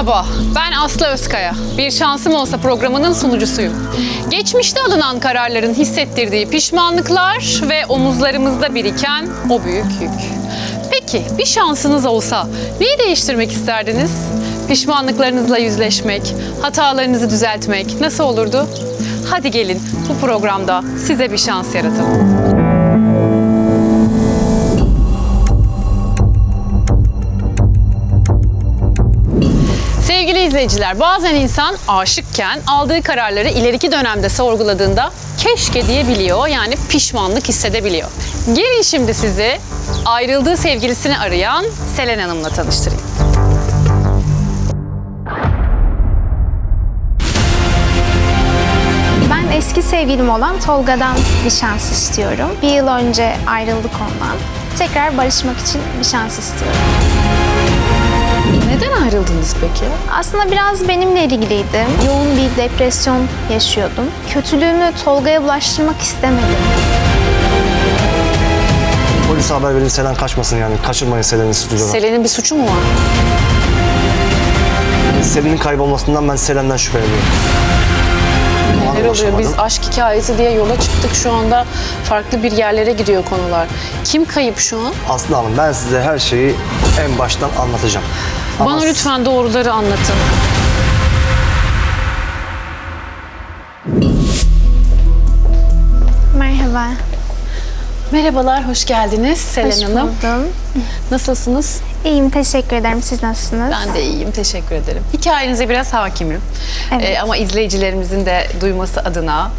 Merhaba, ben Aslı Özkaya. Bir Şansım Olsa programının sunucusuyum. Geçmişte alınan kararların hissettirdiği pişmanlıklar ve omuzlarımızda biriken o büyük yük. Peki, bir şansınız olsa neyi değiştirmek isterdiniz? Pişmanlıklarınızla yüzleşmek, hatalarınızı düzeltmek nasıl olurdu? Hadi gelin bu programda size bir şans yaratalım. Sevgili izleyiciler, bazen insan aşıkken aldığı kararları ileriki dönemde sorguladığında keşke diyebiliyor, yani pişmanlık hissedebiliyor. Gelin şimdi sizi ayrıldığı sevgilisini arayan Selen Hanım'la tanıştırayım. Ben eski sevgilim olan Tolga'dan bir şans istiyorum. Bir yıl önce ayrıldık ondan. Tekrar barışmak için bir şans istiyorum. Neden ayrıldınız peki? Aslında biraz benimle ilgiliydi. Yoğun bir depresyon yaşıyordum. Kötülüğümü Tolga'ya bulaştırmak istemedim. Polise haber verin, Selen kaçmasın yani. Kaçırmayın Selen'i stüdyodan. Selen'in bir suçu mu var? Selen'in kaybolmasından ben Selen'den şüpheleniyorum. Neler oluyor? Biz aşk hikayesi diye yola çıktık. Şu anda farklı bir yerlere gidiyor konular. Kim kayıp şu an? Aslı Hanım, ben size her şeyi en baştan anlatacağım. Bana lütfen doğruları anlatın. Merhaba. Merhabalar, hoş geldiniz Selen Hoş Hanım. buldum. Nasılsınız? İyiyim, teşekkür ederim. Siz nasılsınız? Ben de iyiyim, teşekkür ederim. Hikayenize biraz hakimim. Evet. Ama izleyicilerimizin de duyması adına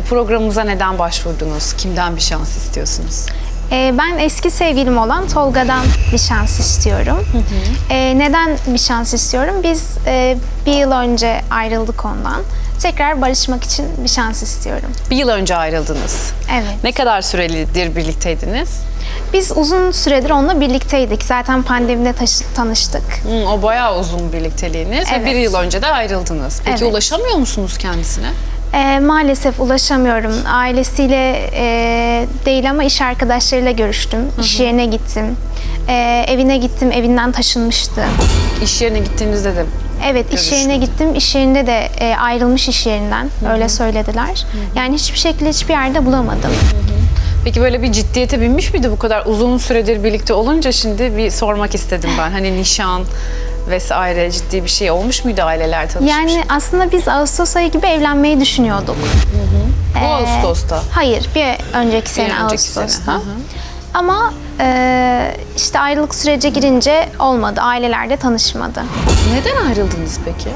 programımıza neden başvurdunuz? Kimden bir şans istiyorsunuz? Ben eski sevgilim olan Tolga'dan bir şans istiyorum. Neden bir şans istiyorum? Biz bir yıl önce ayrıldık ondan. Tekrar barışmak için bir şans istiyorum. Bir yıl önce ayrıldınız. Evet. Ne kadar sürelidir birlikteydiniz? Biz uzun süredir onunla birlikteydik. Zaten pandemide tanıştık. O bayağı uzun birlikteliğiniz ve Evet. bir yıl önce de ayrıldınız. Peki Evet. ulaşamıyor musunuz kendisine? Maalesef ulaşamıyorum. Ailesiyle değil ama iş arkadaşlarıyla görüştüm. İş yerine gittim. Evine gittim, evinden taşınmıştı. İş yerine gittiğinizde de Evet, iş yerine gittim. İş yerinde de ayrılmış iş yerinden. Öyle söylediler. Yani hiçbir şekilde hiçbir yerde bulamadım. Peki böyle bir ciddiyete binmiş miydi bu kadar uzun süredir birlikte olunca? Şimdi bir sormak istedim ben. Hani nişan vesaire ciddi bir şey olmuş muydu, aileler tanışmış? Yani aslında biz Ağustos ayı gibi evlenmeyi düşünüyorduk. Bu Ağustos'ta. Hayır, bir önceki sene Ağustos'ta. Sene. Hı hı. Ama işte ayrılık sürece girince olmadı. Aileler de tanışmadı. Neden ayrıldınız peki?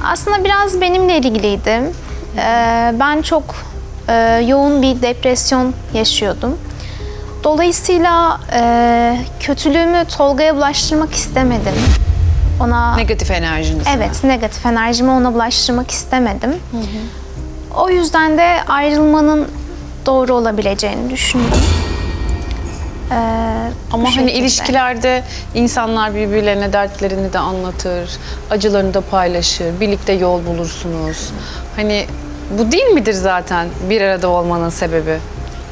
Aslında biraz benimle ilgiliydi. Ben çok yoğun bir depresyon yaşıyordum. Dolayısıyla kötülüğümü Tolga'ya bulaştırmak istemedim. Ona Negatif enerjiniz. evet, negatif enerjimi ona bulaştırmak istemedim. O yüzden de ayrılmanın doğru olabileceğini düşündüm. Ama bu hani şekilde. ilişkilerde insanlar birbirlerine dertlerini de anlatır, acılarını da paylaşır, birlikte yol bulursunuz. Hani bu değil midir zaten bir arada olmanın sebebi?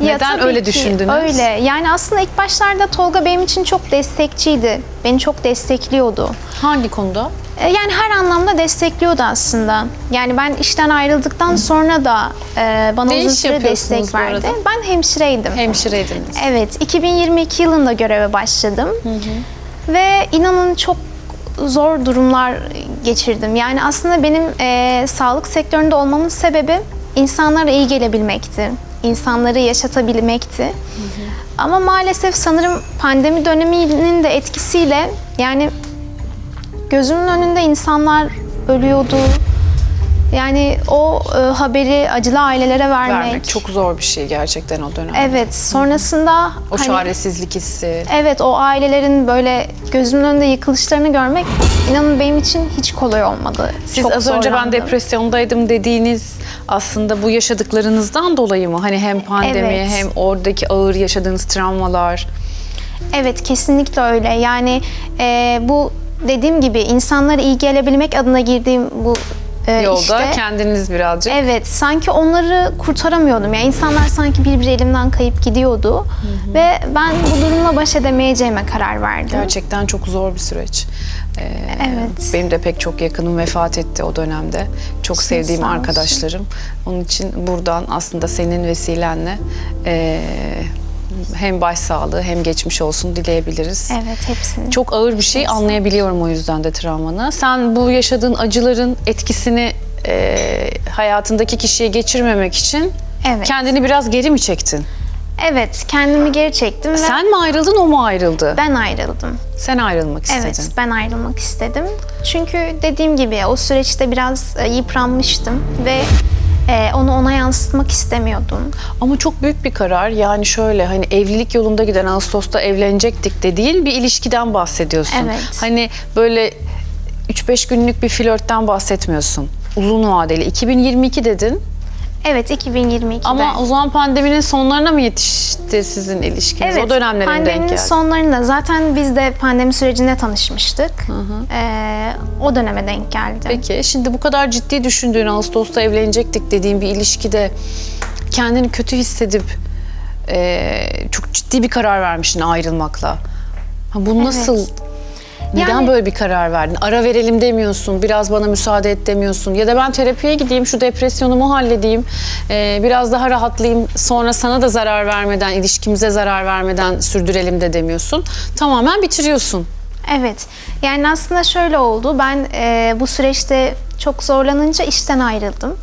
Ya Neden tabii öyle ki düşündünüz? Öyle. Yani aslında ilk başlarda Tolga benim için çok destekçiydi. Beni çok destekliyordu. Hangi konuda? Yani her anlamda destekliyordu aslında. Yani ben işten ayrıldıktan sonra da bana Ne uzun iş süre yapıyorsunuz destek bu verdi. arada? Ben hemşireydim. Hemşireydiniz. Evet, 2022 yılında göreve başladım. Ve inanın çok zor durumlar geçirdim. Yani aslında benim sağlık sektöründe olmamın sebebi insanlara iyi gelebilmekti. İnsanları yaşatabilmekti. Ama maalesef sanırım pandemi döneminin de etkisiyle yani gözümün önünde insanlar ölüyordu. Yani o haberi acılı ailelere vermek. Çok zor bir şey gerçekten o dönem. Evet, sonrasında O hani, çaresizlik hissi. evet, o ailelerin böyle gözümün önünde yıkılışlarını görmek inanın benim için hiç kolay olmadı. Siz Çok az önce ben zorlandım. depresyondaydım dediğiniz aslında bu yaşadıklarınızdan dolayı mı? Hani hem pandemi Evet. hem oradaki ağır yaşadığınız travmalar. Evet, kesinlikle öyle. Yani bu dediğim gibi insanlara iyi gelebilmek adına girdiğim bu Yolda işte, kendiniz birazcık. evet, sanki onları kurtaramıyordum. Yani insanlar sanki bir elimden kayıp gidiyordu. Ve ben bu durumla baş edemeyeceğime karar verdim. Gerçekten çok zor bir süreç. Evet. Benim de pek çok yakınım vefat etti o dönemde. Çok sevdiğim sağ olsun. arkadaşlarım. Onun için buradan aslında senin vesilenle hem başsağlığı hem geçmiş olsun dileyebiliriz. Evet, hepsini. Çok ağır bir şey, anlayabiliyorum o yüzden de travmanı. Sen bu yaşadığın acıların etkisini hayatındaki kişiye geçirmemek için Evet. kendini biraz geri mi çektin? Evet, kendimi geri çektim ve Sen mi ayrıldın, o mu ayrıldı? ben ayrıldım. Sen ayrılmak istedin. Evet, ben ayrılmak istedim. Çünkü dediğim gibi o süreçte biraz yıpranmıştım ve onu ona yansıtmak istemiyordum. Ama çok büyük bir karar. Yani şöyle, hani evlilik yolunda giden, Ağustos'ta evlenecektik dediğin bir ilişkiden bahsediyorsun. Evet. Hani böyle 3-5 günlük bir flörtten bahsetmiyorsun. Uzun vadeli. 2022 dedin. Evet, 2022'de. Ama o zaman pandeminin sonlarına mı yetişti sizin ilişkiniz? Evet, O dönemlerin denk pandeminin geldi. sonlarında zaten biz de pandemi sürecinde tanışmıştık. O döneme denk geldi. Peki, şimdi bu kadar ciddi düşündüğün, Ağustos'ta evlenecektik dediğin bir ilişkide kendini kötü hissedip çok ciddi bir karar vermişsin ayrılmakla. Ha, bu nasıl? Neden Yani- böyle bir karar verdin? Ara verelim demiyorsun, biraz bana müsaade et demiyorsun. Ya da ben terapiye gideyim, şu depresyonumu halledeyim, biraz daha rahatlayayım, sonra sana da zarar vermeden, ilişkimize zarar vermeden sürdürelim de demiyorsun. Tamamen bitiriyorsun. Evet. Yani aslında şöyle oldu. Ben bu süreçte çok zorlanınca işten ayrıldım.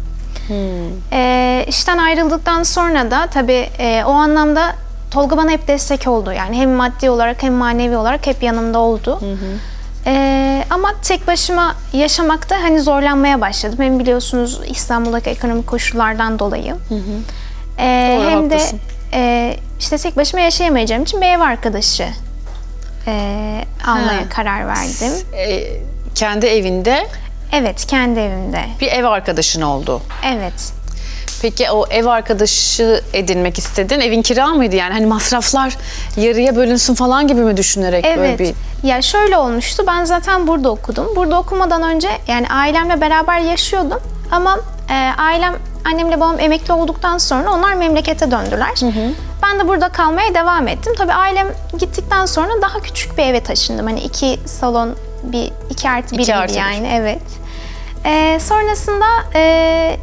İşten ayrıldıktan sonra da tabii o anlamda Tolga bana hep destek oldu. Yani hem maddi olarak hem manevi olarak hep yanımda oldu. Ama tek başıma yaşamakta hani zorlanmaya başladım. Hem biliyorsunuz İstanbul'daki ekonomik koşullardan dolayı. Hem de haklısın. işte tek başıma yaşayamayacağım için bir ev arkadaşı almaya karar verdim. Kendi evinde Evet, kendi evimde. bir ev arkadaşın oldu. Evet. Peki o ev arkadaşı edinmek istedin. Evin kira mıydı yani? Hani masraflar yarıya bölünsün falan gibi mi düşünerek böyle Evet. bir... Ya şöyle olmuştu. Ben zaten burada okudum. Burada okumadan önce yani ailemle beraber yaşıyordum. Ama ailem, annemle babam emekli olduktan sonra onlar memlekete döndüler. Ben de burada kalmaya devam ettim. Tabii ailem gittikten sonra daha küçük bir eve taşındım. Hani 2 salon, 2+1 2+1. gibi yani. Evet. Sonrasında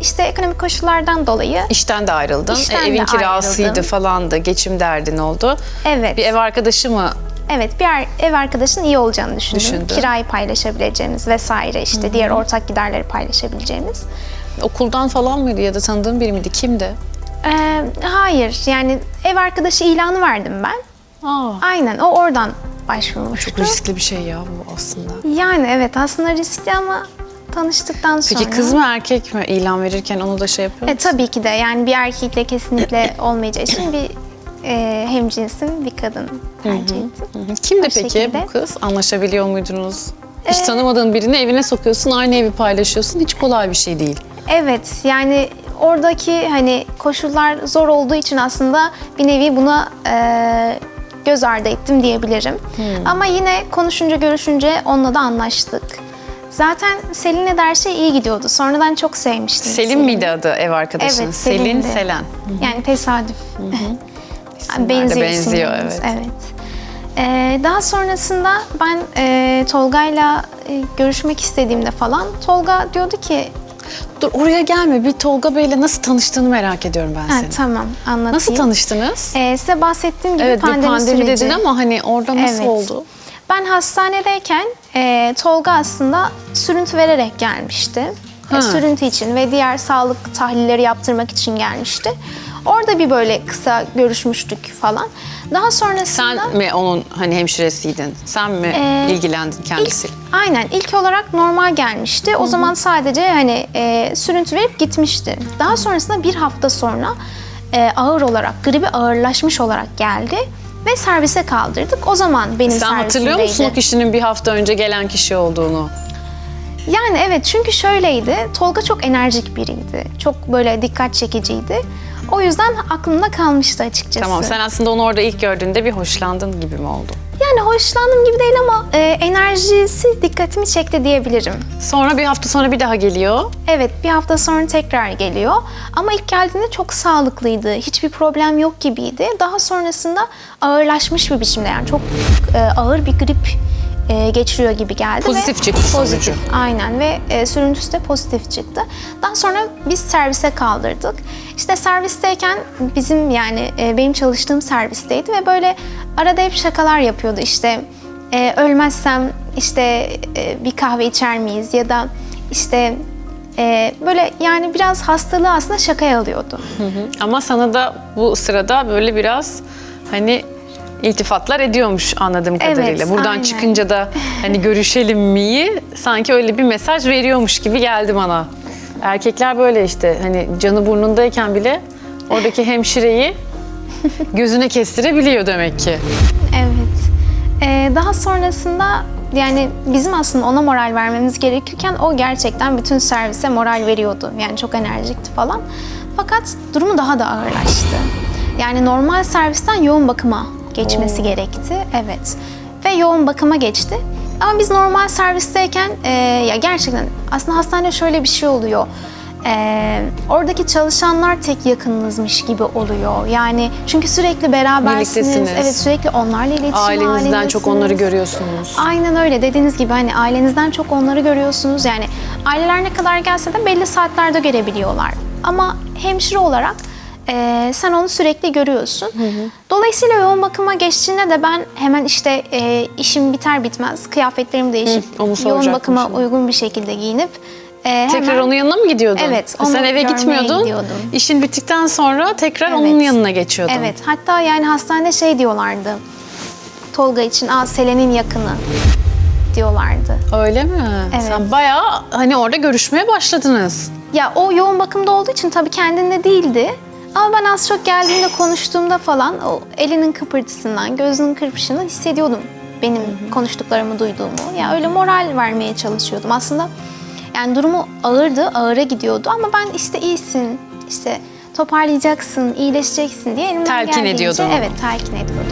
işte ekonomik koşullardan dolayı İşten de ayrıldın. İşten Evin de kirasıydı ayrıldım. falandı. Geçim derdin oldu. evet. Bir ev arkadaşı mı? Evet, bir ev arkadaşının iyi olacağını düşündüm. Düşündün. Kirayı paylaşabileceğimiz vesaire işte diğer ortak giderleri paylaşabileceğimiz. Okuldan falan mıydı ya da tanıdığın biri miydi? Kimdi? Hayır, yani ev arkadaşı ilanı verdim ben. Aynen, o oradan başvurmuştu. Çok riskli bir şey ya bu aslında. Yani evet, aslında riskli ama tanıştıktan sonra... Peki kız mı erkek mi ilan verirken onu da şey yapıyor musun? Tabii ki de yani bir erkekle kesinlikle olmayacağı için bir hemcinsim bir kadın tercih ettim. Kimdi O peki şekilde. bu kız? Anlaşabiliyor muydunuz? Hiç tanımadığın birini evine sokuyorsun, aynı evi paylaşıyorsun. Hiç kolay bir şey değil. Evet, yani oradaki hani koşullar zor olduğu için aslında bir nevi buna göz ardı ettim diyebilirim. Ama yine konuşunca, görüşünce onunla da anlaştık. Zaten Selin'le de her şey iyi gidiyordu. Sonradan çok sevmiştim. Selin miydi adı ev arkadaşının? Evet, Selin, Selin'di. Selen. Yani tesadüf. İsimler de benziyor, isimlerimiz, evet. Daha sonrasında ben Tolga'yla görüşmek istediğimde falan Tolga diyordu ki Dur oraya gelme. Bir Tolga Bey'le nasıl tanıştığını merak ediyorum ben ha, senin. tamam anlatayım. Nasıl tanıştınız? Size bahsettiğim gibi Evet, bir pandemi süreci. dedin ama hani orada nasıl Evet. oldu? Ben hastanedeyken Tolga aslında sürüntü vererek gelmişti. Sürüntü için ve diğer sağlık tahlilleri yaptırmak için gelmişti. Orada bir böyle kısa görüşmüştük falan. Daha sonrasında... Sen mi onun hani hemşiresiydin? Sen mi ilgilendin kendisiyle? Aynen ilk olarak normal gelmişti. O zaman sadece hani sürüntü verip gitmişti. Daha sonrasında bir hafta sonra ağır olarak, gribi ağırlaşmış olarak geldi ve servise kaldırdık. O zaman benim Sen hatırlıyor musun o servisimdeydi. kişinin bir hafta önce gelen kişi olduğunu? Yani evet, çünkü şöyleydi. Tolga çok enerjik biriydi. Çok böyle dikkat çekiciydi. O yüzden aklımda kalmıştı açıkçası. Tamam, sen aslında onu orada ilk gördüğünde bir hoşlandın gibi mi oldu? Yani hoşlandım gibi değil ama enerjisi dikkatimi çekti diyebilirim. Sonra bir hafta sonra bir daha geliyor. Evet, bir hafta sonra tekrar geliyor. Ama ilk geldiğinde çok sağlıklıydı. Hiçbir problem yok gibiydi. Daha sonrasında ağırlaşmış bir biçimde, yani çok ağır bir grip geçiriyor gibi geldi. Pozitif çıktı sonucu. Pozitif, aynen ve sürüntüsü de pozitif çıktı. Daha sonra biz servise kaldırdık. İşte servisteyken bizim yani benim çalıştığım servisteydi ve böyle arada hep şakalar yapıyordu. İşte ölmezsem işte bir kahve içer miyiz ya da işte böyle yani biraz hastalığı aslında şakaya alıyordu. Ama sana da bu sırada böyle biraz hani iltifatlar ediyormuş anladığım kadarıyla. Evet, Buradan aynen. çıkınca da hani görüşelim miyi sanki öyle bir mesaj veriyormuş gibi geldi bana. Erkekler böyle işte hani canı burnundayken bile oradaki hemşireyi gözüne kestirebiliyor demek ki. Evet. Daha sonrasında yani bizim aslında ona moral vermemiz gerekirken o gerçekten bütün servise moral veriyordu. Yani çok enerjikti falan. Fakat durumu daha da ağırlaştı. Yani normal servisten yoğun bakıma geçmesi gerekti. Evet. Ve yoğun bakıma geçti. Ama biz normal servisteyken ya gerçekten aslında hastanede şöyle bir şey oluyor. Oradaki çalışanlar tek yakınınızmış gibi oluyor. Yani çünkü sürekli berabersiniz. Birliktesiniz. Evet, sürekli onlarla iletişim Ailenizden çok onları halindesiniz. görüyorsunuz. Aynen öyle. Dediğiniz gibi hani ailenizden çok onları görüyorsunuz. Yani aileler ne kadar gelse de belli saatlerde görebiliyorlar. Ama hemşire olarak sen onu sürekli görüyorsun. Dolayısıyla yoğun bakıma geçtiğinde de ben hemen işte işim biter bitmez kıyafetlerimi değişip onu yoğun soracaktım bakıma şimdi. uygun bir şekilde giyinip Tekrar hemen onun yanına mı gidiyordun? Evet, Sen onu eve görmeye gitmiyordun. gidiyordum. İşin bittikten sonra tekrar Evet. onun yanına geçiyordun. Evet, hatta yani hastanede şey diyorlardı. Tolga için Selen'in yakını diyorlardı. Öyle mi? Evet. Sen bayağı hani orada görüşmeye başladınız. Ya o yoğun bakımda olduğu için tabii kendinde değildi. Ama ben az çok geldiğimde konuştuğumda falan o elinin kıpırtısından, gözünün kırpışını hissediyordum. Benim konuştuklarımı duyduğumu. Ya öyle moral vermeye çalışıyordum. Aslında yani durumu ağırdı, ağıra gidiyordu ama ben işte iyisin, işte toparlayacaksın, iyileşeceksin diye elimden Telkin geldiğince ediyordun onu. evet telkin ediyordum.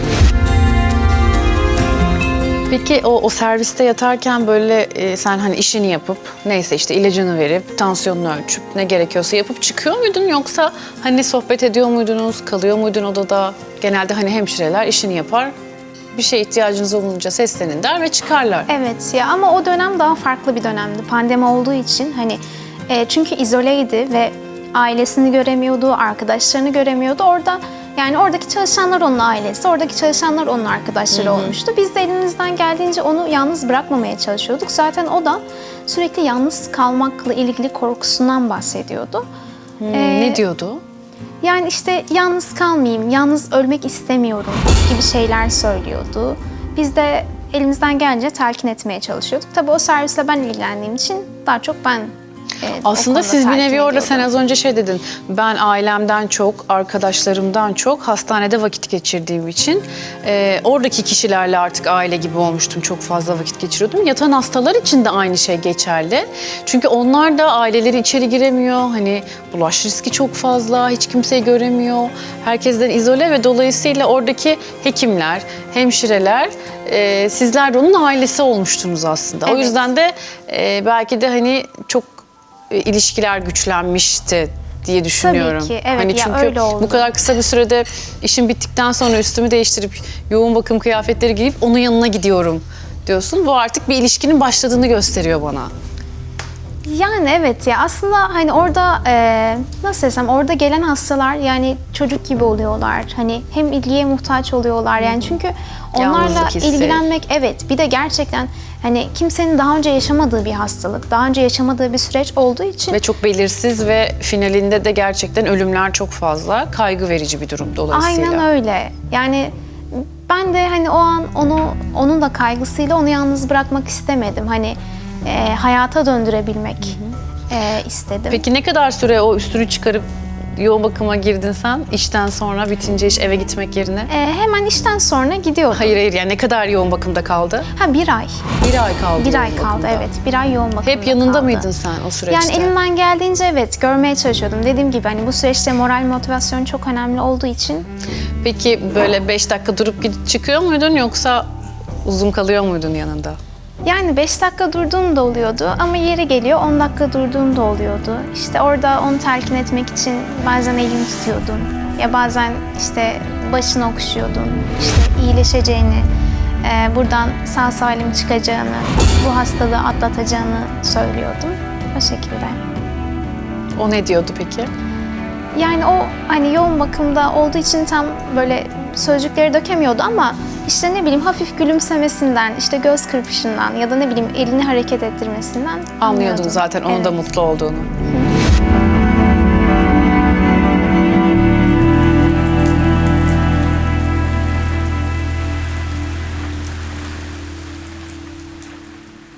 Peki o serviste yatarken böyle sen hani işini yapıp neyse işte ilacını verip tansiyonunu ölçüp ne gerekiyorsa yapıp çıkıyor muydun yoksa hani sohbet ediyor muydunuz, kalıyor muydun odada? Genelde hani hemşireler işini yapar, bir şeye ihtiyacınız olunca seslenin der ve çıkarlar. Evet ya ama o dönem daha farklı bir dönemdi. Pandemi olduğu için hani çünkü izoleydi ve ailesini göremiyordu, arkadaşlarını göremiyordu. Orada yani oradaki çalışanlar onun ailesi, oradaki çalışanlar onun arkadaşları olmuştu. Biz de elimizden geldiğince onu yalnız bırakmamaya çalışıyorduk. Zaten o da sürekli yalnız kalmakla ilgili korkusundan bahsediyordu. Ne diyordu? Yani işte yalnız kalmayayım, yalnız ölmek istemiyorum gibi şeyler söylüyordu. Biz de elimizden gelince telkin etmeye çalışıyorduk. Tabii o servisle ben ilgilendiğim için daha çok ben o Aslında konuda siz bir telkin nevi orada sen ediyordum. az önce şey dedin. Ben ailemden çok, arkadaşlarımdan çok hastanede vakit geçirdiğim için oradaki kişilerle artık aile gibi olmuştum. Çok fazla vakit geçiriyordum. Yatan hastalar için de aynı şey geçerli. Çünkü onlar da aileleri içeri giremiyor. Hani bulaş riski çok fazla. Hiç kimseyi göremiyor. Herkesten izole ve dolayısıyla oradaki hekimler, hemşireler sizler de onun ailesi olmuştunuz aslında. O Evet. yüzden de belki de hani çok ilişkiler güçlenmişti diye düşünüyorum. Tabii ki, evet. Hani Ya çünkü öyle oldu. bu kadar kısa bir sürede işim bittikten sonra üstümü değiştirip yoğun bakım kıyafetleri giyip onun yanına gidiyorum diyorsun. Bu artık bir ilişkinin başladığını gösteriyor bana. Yani evet ya aslında hani orada nasıl desem orada gelen hastalar yani çocuk gibi oluyorlar. Hani hem ilgiye muhtaç oluyorlar yani çünkü onlarla Yalnızlık hissi. ilgilenmek evet bir de gerçekten hani kimsenin daha önce yaşamadığı bir hastalık, daha önce yaşamadığı bir süreç olduğu için Ve çok belirsiz ve finalinde de gerçekten ölümler çok fazla. Kaygı verici bir durum dolayısıyla. aynen öyle. Yani ben de hani o an onun da kaygısıyla onu yalnız bırakmak istemedim. Hani hayata döndürebilmek istedim. Peki ne kadar süre o üstünü çıkarıp yoğun bakıma girdin sen? İşten sonra bitince iş eve gitmek yerine? Hemen işten sonra gidiyordum. Hayır yani ne kadar yoğun bakımda kaldı? Ha 1 ay. 1 ay kaldı. Bir yoğun ay kaldı bakımda. evet. 1 ay yoğun bakımda Hep yanında kaldı. mıydın sen o süreçte? Yani elimden geldiğince evet görmeye çalışıyordum. Dediğim gibi hani bu süreçte moral motivasyon çok önemli olduğu için Peki böyle 5 dakika durup gidip çıkıyor muydun yoksa uzun kalıyor muydun yanında? yani 5 dakika durduğum da oluyordu ama yeri geliyor 10 dakika durduğum da oluyordu. İşte orada onu telkin etmek için bazen elini tutuyordum. Ya bazen işte başını okşuyordum. İşte iyileşeceğini, buradan sağ salim çıkacağını, bu hastalığı atlatacağını söylüyordum. O şekilde. O ne diyordu peki? Yani o hani yoğun bakımda olduğu için tam böyle sözcükleri dökemiyordu ama işte ne bileyim hafif gülümsemesinden, işte göz kırpışından ya da ne bileyim elini hareket ettirmesinden Anlıyordun zaten onun da mutlu olduğunu.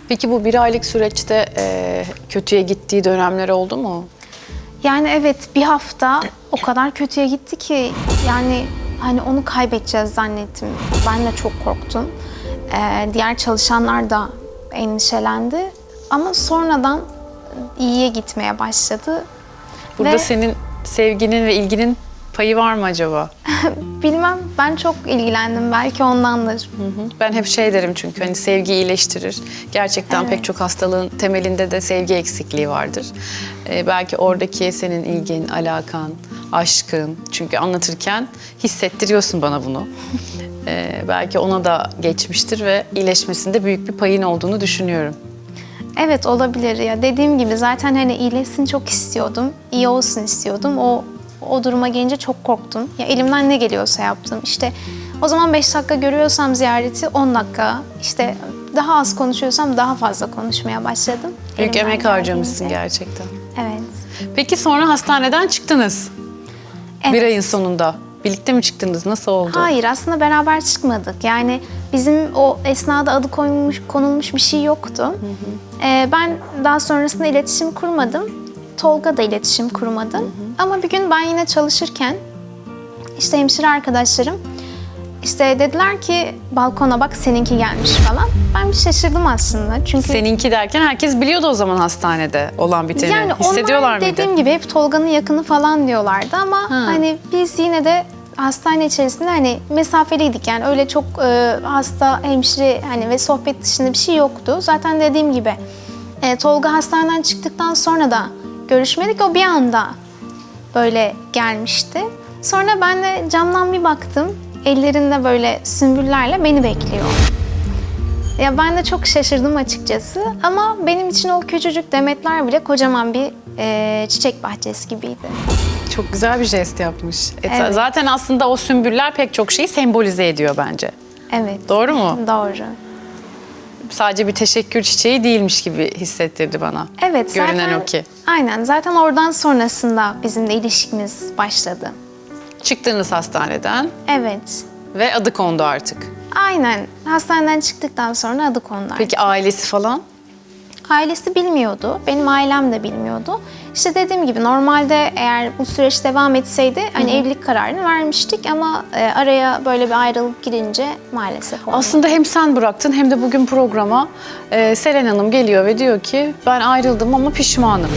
Peki bu 1 aylık süreçte kötüye gittiği dönemler oldu mu? Yani evet, bir hafta o kadar kötüye gitti ki yani hani onu kaybedeceğiz zannettim. Ben de çok korktum. Diğer çalışanlar da endişelendi. Ama sonradan iyiye gitmeye başladı. Burada Ve senin sevginin ve ilginin payı var mı acaba? bilmem, ben çok ilgilendim. Belki ondandır. Ben hep şey derim çünkü hani sevgi iyileştirir. Gerçekten pek çok hastalığın temelinde de sevgi eksikliği vardır. Belki oradaki senin ilgin, alakan, aşkın. Çünkü anlatırken hissettiriyorsun bana bunu. Belki ona da geçmiştir ve iyileşmesinde büyük bir payın olduğunu düşünüyorum. Evet, olabilir ya. Dediğim gibi zaten hani iyileşsin çok istiyordum. İyi olsun istiyordum. O duruma gelince çok korktum. Ya elimden ne geliyorsa yaptım. İşte o zaman 5 dakika görüyorsam ziyareti 10 dakika. İşte daha az konuşuyorsam daha fazla konuşmaya başladım. Büyük Elimden emek harcamışsın geldiğince. gerçekten. Evet. Peki sonra hastaneden çıktınız. Evet. 1 ayın sonunda. Birlikte mi çıktınız? Nasıl oldu? Hayır, aslında beraber çıkmadık. Yani bizim o esnada adı konulmuş bir şey yoktu. Ben daha sonrasında iletişim kurmadım. Tolga da iletişim kurmadı. Ama bir gün ben yine çalışırken işte hemşire arkadaşlarım işte dediler ki balkona bak seninki gelmiş falan. Ben bir şaşırdım aslında. Çünkü Seninki derken herkes biliyordu o zaman hastanede olan biteni. yani Hissediyorlar onlar mıydı? dediğim gibi hep Tolga'nın yakını falan diyorlardı ama hani biz yine de hastane içerisinde hani mesafeliydik, yani öyle çok hasta, hemşire hani ve sohbet dışında bir şey yoktu. Zaten dediğim gibi Tolga hastaneden çıktıktan sonra da görüşmedik, o bir anda böyle gelmişti. Sonra ben de camdan bir baktım, ellerinde böyle sümbüllerle beni bekliyor. Ya ben de çok şaşırdım açıkçası ama benim için o küçücük demetler bile kocaman bir çiçek bahçesi gibiydi. Çok güzel bir jest yapmış. Evet. Zaten aslında o sümbüller pek çok şeyi sembolize ediyor bence. Evet. Doğru mu? Doğru. Sadece bir teşekkür çiçeği değilmiş gibi hissettirdi bana. Evet, Görünen zaten, o ki. Aynen, zaten oradan sonrasında bizim de ilişkimiz başladı. Çıktınız hastaneden Evet. ve adı kondu artık. Aynen. Hastaneden çıktıktan sonra adı kondu. Peki ailesi falan? Ailesi bilmiyordu. Benim ailem de bilmiyordu. İşte dediğim gibi normalde eğer bu süreç devam etseydi hani evlilik kararını vermiştik ama araya böyle bir ayrılık girince maalesef olmadı. Aslında hem sen bıraktın hem de bugün programa Selen Hanım geliyor ve diyor ki ben ayrıldım ama pişmanım.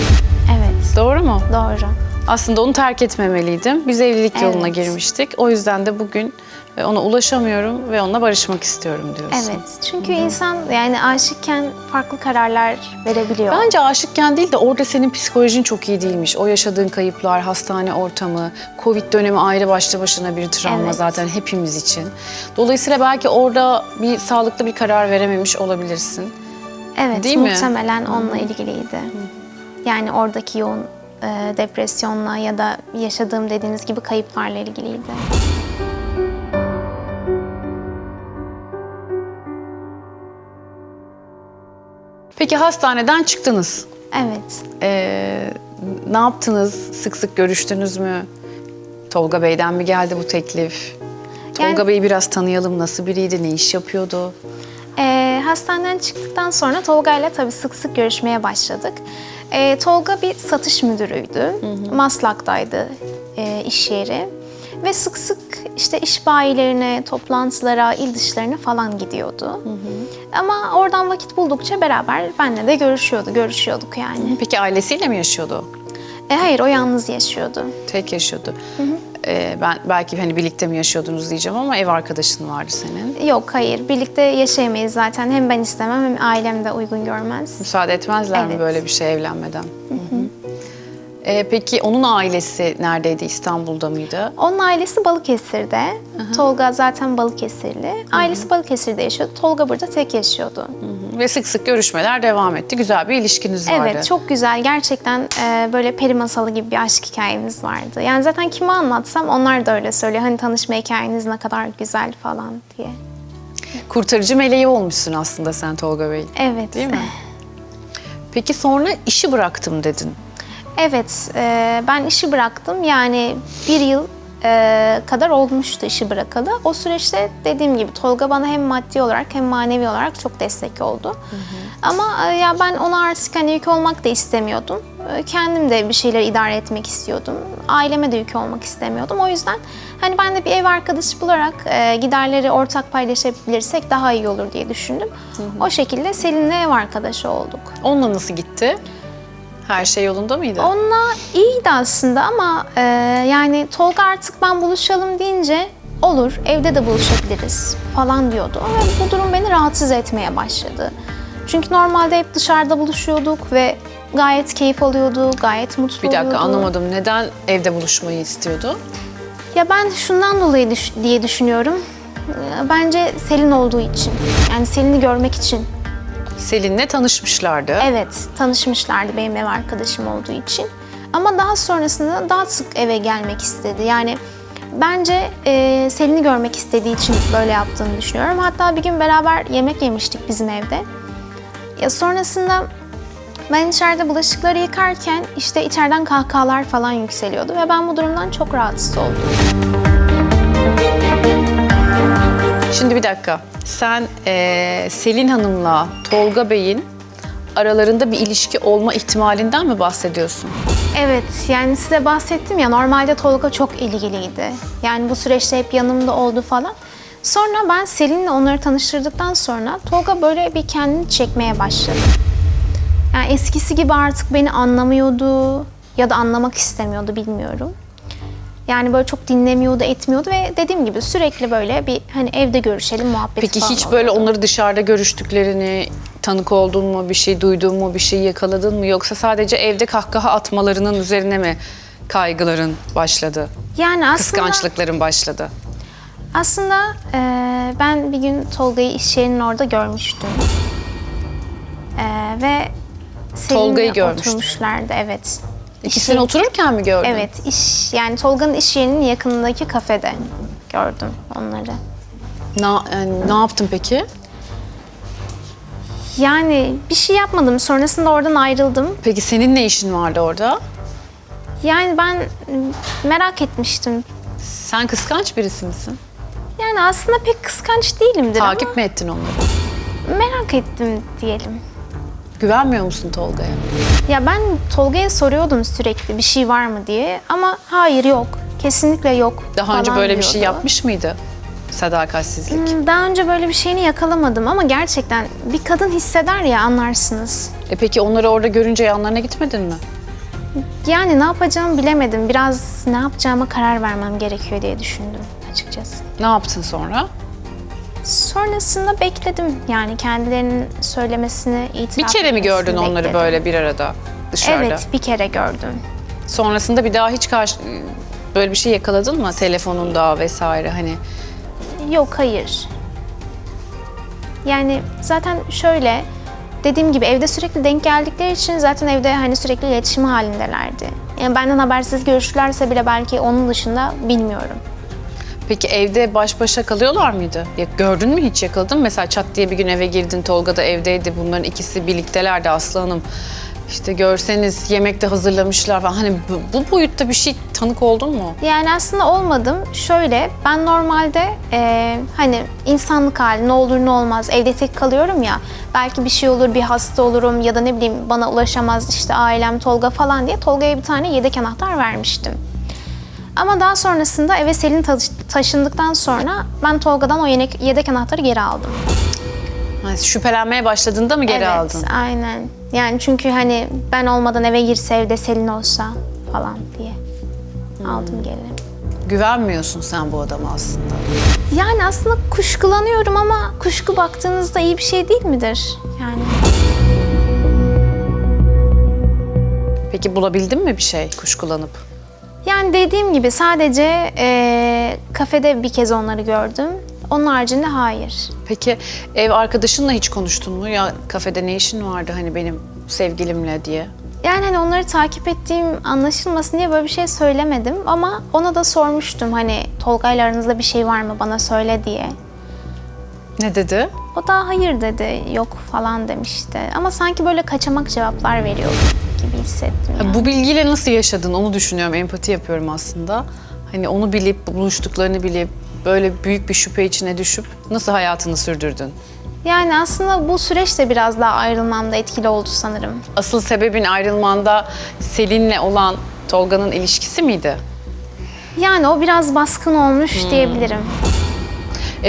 Evet. Doğru mu? Doğru. Aslında onu terk etmemeliydim. Biz evlilik yoluna Evet. girmiştik. O yüzden de bugün ona ulaşamıyorum ve onunla barışmak istiyorum diyorsun. Evet. Çünkü insan yani aşıkken farklı kararlar verebiliyor. Bence aşıkken değil de orada senin psikolojin çok iyi değilmiş. O yaşadığın kayıplar, hastane ortamı, Covid dönemi ayrı başlı başına bir travma Evet. zaten hepimiz için. Dolayısıyla belki orada bir sağlıklı bir karar verememiş olabilirsin. Evet, Değil mi? muhtemelen onunla ilgiliydi. Yani oradaki yoğun depresyonla ya da yaşadığım dediğiniz gibi kayıplarla ilgiliydi. Peki hastaneden çıktınız. Evet. Ne yaptınız? Sık sık görüştünüz mü? Tolga Bey'den mi geldi bu teklif? Yani- Tolga Bey'i biraz tanıyalım. Nasıl biriydi? Ne iş yapıyordu? Hastaneden çıktıktan sonra Tolga ile tabii sık sık görüşmeye başladık. Tolga bir satış müdürüydü. Maslak'taydı iş yeri. Ve sık sık işte iş bayilerine, toplantılara, il dışlarına falan gidiyordu. Ama oradan vakit buldukça beraber benimle de görüşüyorduk yani. Peki ailesiyle mi yaşıyordu? Hayır, o yalnız yaşıyordu. Tek yaşıyordu. Ben belki hani birlikte mi yaşıyordunuz diyeceğim ama ev arkadaşın vardı senin. Yok, hayır, birlikte yaşayamayız zaten. Hem ben istemem hem ailem de uygun görmez. Müsaade etmezler mi Evet. böyle bir şey evlenmeden? Peki onun ailesi neredeydi? İstanbul'da mıydı? Onun ailesi Balıkesir'de. Tolga zaten Balıkesirli. Ailesi Balıkesir'de yaşıyordu. Tolga burada tek yaşıyordu. Ve sık sık görüşmeler devam etti. Güzel bir ilişkiniz vardı. Evet, çok güzel. Gerçekten böyle peri masalı gibi bir aşk hikayemiz vardı. Yani zaten kime anlatsam onlar da öyle söylüyor. Hani tanışma hikayeniz ne kadar güzel falan diye. Kurtarıcı meleği olmuşsun aslında sen Tolga Bey. Evet. Değil mi? Peki sonra işi bıraktım dedin. Evet, ben işi bıraktım. Yani bir yıl kadar olmuştu işi bırakalı. O süreçte dediğim gibi Tolga bana hem maddi olarak hem manevi olarak çok destek oldu. Ama ya ben ona artık hani yük olmak da istemiyordum. Kendim de bir şeyler idare etmek istiyordum. Aileme de yük olmak istemiyordum. O yüzden hani ben de bir ev arkadaşı bularak giderleri ortak paylaşabilirsek daha iyi olur diye düşündüm. O şekilde Selin'le ev arkadaşı olduk. Onunla nasıl gitti? Her şey yolunda mıydı? Onunla iyiydi aslında ama yani Tolga artık ben buluşalım deyince olur evde de buluşabiliriz falan diyordu. Ama bu durum beni rahatsız etmeye başladı. Çünkü normalde hep dışarıda buluşuyorduk ve gayet keyif alıyordu, gayet mutlu Bir dakika oluyordu. anlamadım. Neden evde buluşmayı istiyordu? Ya ben şundan dolayı diye düşünüyorum. Bence Selin olduğu için. Yani Selin'i görmek için. Selin'le tanışmışlardı. Evet, tanışmışlardı benim ev arkadaşım olduğu için. Ama daha sonrasında daha sık eve gelmek istedi. Yani bence Selin'i görmek istediği için böyle yaptığını düşünüyorum. Hatta bir gün beraber yemek yemiştik bizim evde. Ya sonrasında ben içeride bulaşıkları yıkarken işte içeriden kahkahalar falan yükseliyordu ve ben bu durumdan çok rahatsız oldum. Şimdi bir dakika. Sen Selin Hanım'la Tolga Bey'in aralarında bir ilişki olma ihtimalinden mi bahsediyorsun? Evet, yani size bahsettim ya normalde Tolga çok ilgiliydi. Yani bu süreçte hep yanımda oldu falan. Sonra ben Selin'le onları tanıştırdıktan sonra Tolga böyle bir kendini çekmeye başladı. Yani eskisi gibi artık beni anlamıyordu ya da anlamak istemiyordu bilmiyorum. Yani böyle çok dinlemiyordu, etmiyordu ve dediğim gibi sürekli böyle bir hani evde görüşelim muhabbeti Peki falan hiç oluyordu. böyle onları dışarıda görüştüklerini tanık oldun mu, bir şey duydun mu, bir şey yakaladın mı? Yoksa sadece evde kahkaha atmalarının üzerine mi kaygıların başladı? Yani aslında Kıskançlıkların başladı? Aslında ben bir gün Tolga'yı iş yerinin orada görmüştüm. Ve Tolga'yı Selin'le görmüştün. oturmuşlardı, evet. İkisini otururken mi gördün? Evet, yani Tolga'nın iş yerinin yakınındaki kafede gördüm onları. Ne yaptın peki? Yani bir şey yapmadım, sonrasında oradan ayrıldım. Peki senin ne işin vardı orada? Yani ben merak etmiştim. Sen kıskanç birisi misin? Yani aslında pek kıskanç değilimdir Takip mi ettin onları? ama merak ettim diyelim. Güvenmiyor musun Tolga'ya? Ya ben Tolga'ya soruyordum sürekli bir şey var mı diye ama hayır yok, kesinlikle yok Daha önce falan böyle bir şey diyordu. yapmış mıydı? Sadakatsizlik. Daha önce böyle bir şeyini yakalamadım ama gerçekten bir kadın hisseder ya, anlarsınız. Peki onları orada görünce yanlarına gitmedin mi? Yani ne yapacağımı bilemedim. Biraz ne yapacağıma karar vermem gerekiyor diye düşündüm açıkçası. Ne yaptın sonra? Sonrasında bekledim. Yani kendilerinin söylemesini, itiraf Bir kere mi gördün etmesini onları bekledim. böyle bir arada dışarıda? Evet, bir kere gördüm. Sonrasında bir daha hiç böyle bir şey yakaladın mı telefonunda vesaire hani? Yok, hayır. Yani zaten şöyle, dediğim gibi evde sürekli denk geldikleri için zaten evde hani sürekli iletişim halindelerdi. Yani benden habersiz görüşürlerse bile belki onun dışında bilmiyorum. Peki evde baş başa kalıyorlar mıydı? Ya gördün mü, hiç yakaladın mı? Mesela çat diye bir gün eve girdin, Tolga da evdeydi. Bunların ikisi birliktelerdi Aslı Hanım. İşte görseniz yemekte hazırlamışlar falan. Hani bu boyutta bir şey tanık oldun mu? Yani aslında olmadım. Şöyle, ben normalde hani insanlık hali ne olur ne olmaz evde tek kalıyorum ya. Belki bir şey olur, bir hasta olurum ya da ne bileyim bana ulaşamaz işte ailem, Tolga falan diye Tolga'ya bir tane yedek anahtar vermiştim. Ama daha sonrasında eve Selin taşındıktan sonra ben Tolga'dan o yedek anahtarı geri aldım. Yani şüphelenmeye başladığında mı geri aldın? Evet, aynen. Yani çünkü hani ben olmadan eve girse, evde Selin olsa falan diye aldım geri. Güvenmiyorsun sen bu adama aslında. Yani aslında kuşkulanıyorum ama kuşku baktığınızda iyi bir şey değil midir? Yani Peki bulabildin mi bir şey kuşkulanıp? Yani dediğim gibi sadece kafede bir kez onları gördüm. Onun haricinde hayır. Peki ev arkadaşınla hiç konuştun mu? Ya kafede ne işin vardı hani benim sevgilimle diye? Yani hani onları takip ettiğim anlaşılmasın diye böyle bir şey söylemedim. Ama ona da sormuştum hani Tolga'yla aranızda bir şey var mı bana söyle diye. Ne dedi? O da hayır dedi, yok falan demişti. Ama sanki böyle kaçamak cevaplar veriyor gibi hissettim yani. Bu bilgiyle nasıl yaşadın onu düşünüyorum, empati yapıyorum aslında. Hani onu bilip, buluştuklarını bilip, böyle büyük bir şüphe içine düşüp nasıl hayatını sürdürdün? Yani aslında bu süreç de biraz daha ayrılmamda etkili oldu sanırım. Asıl sebebin ayrılmanda Selin'le olan Tolga'nın ilişkisi miydi? Yani o biraz baskın olmuş diyebilirim.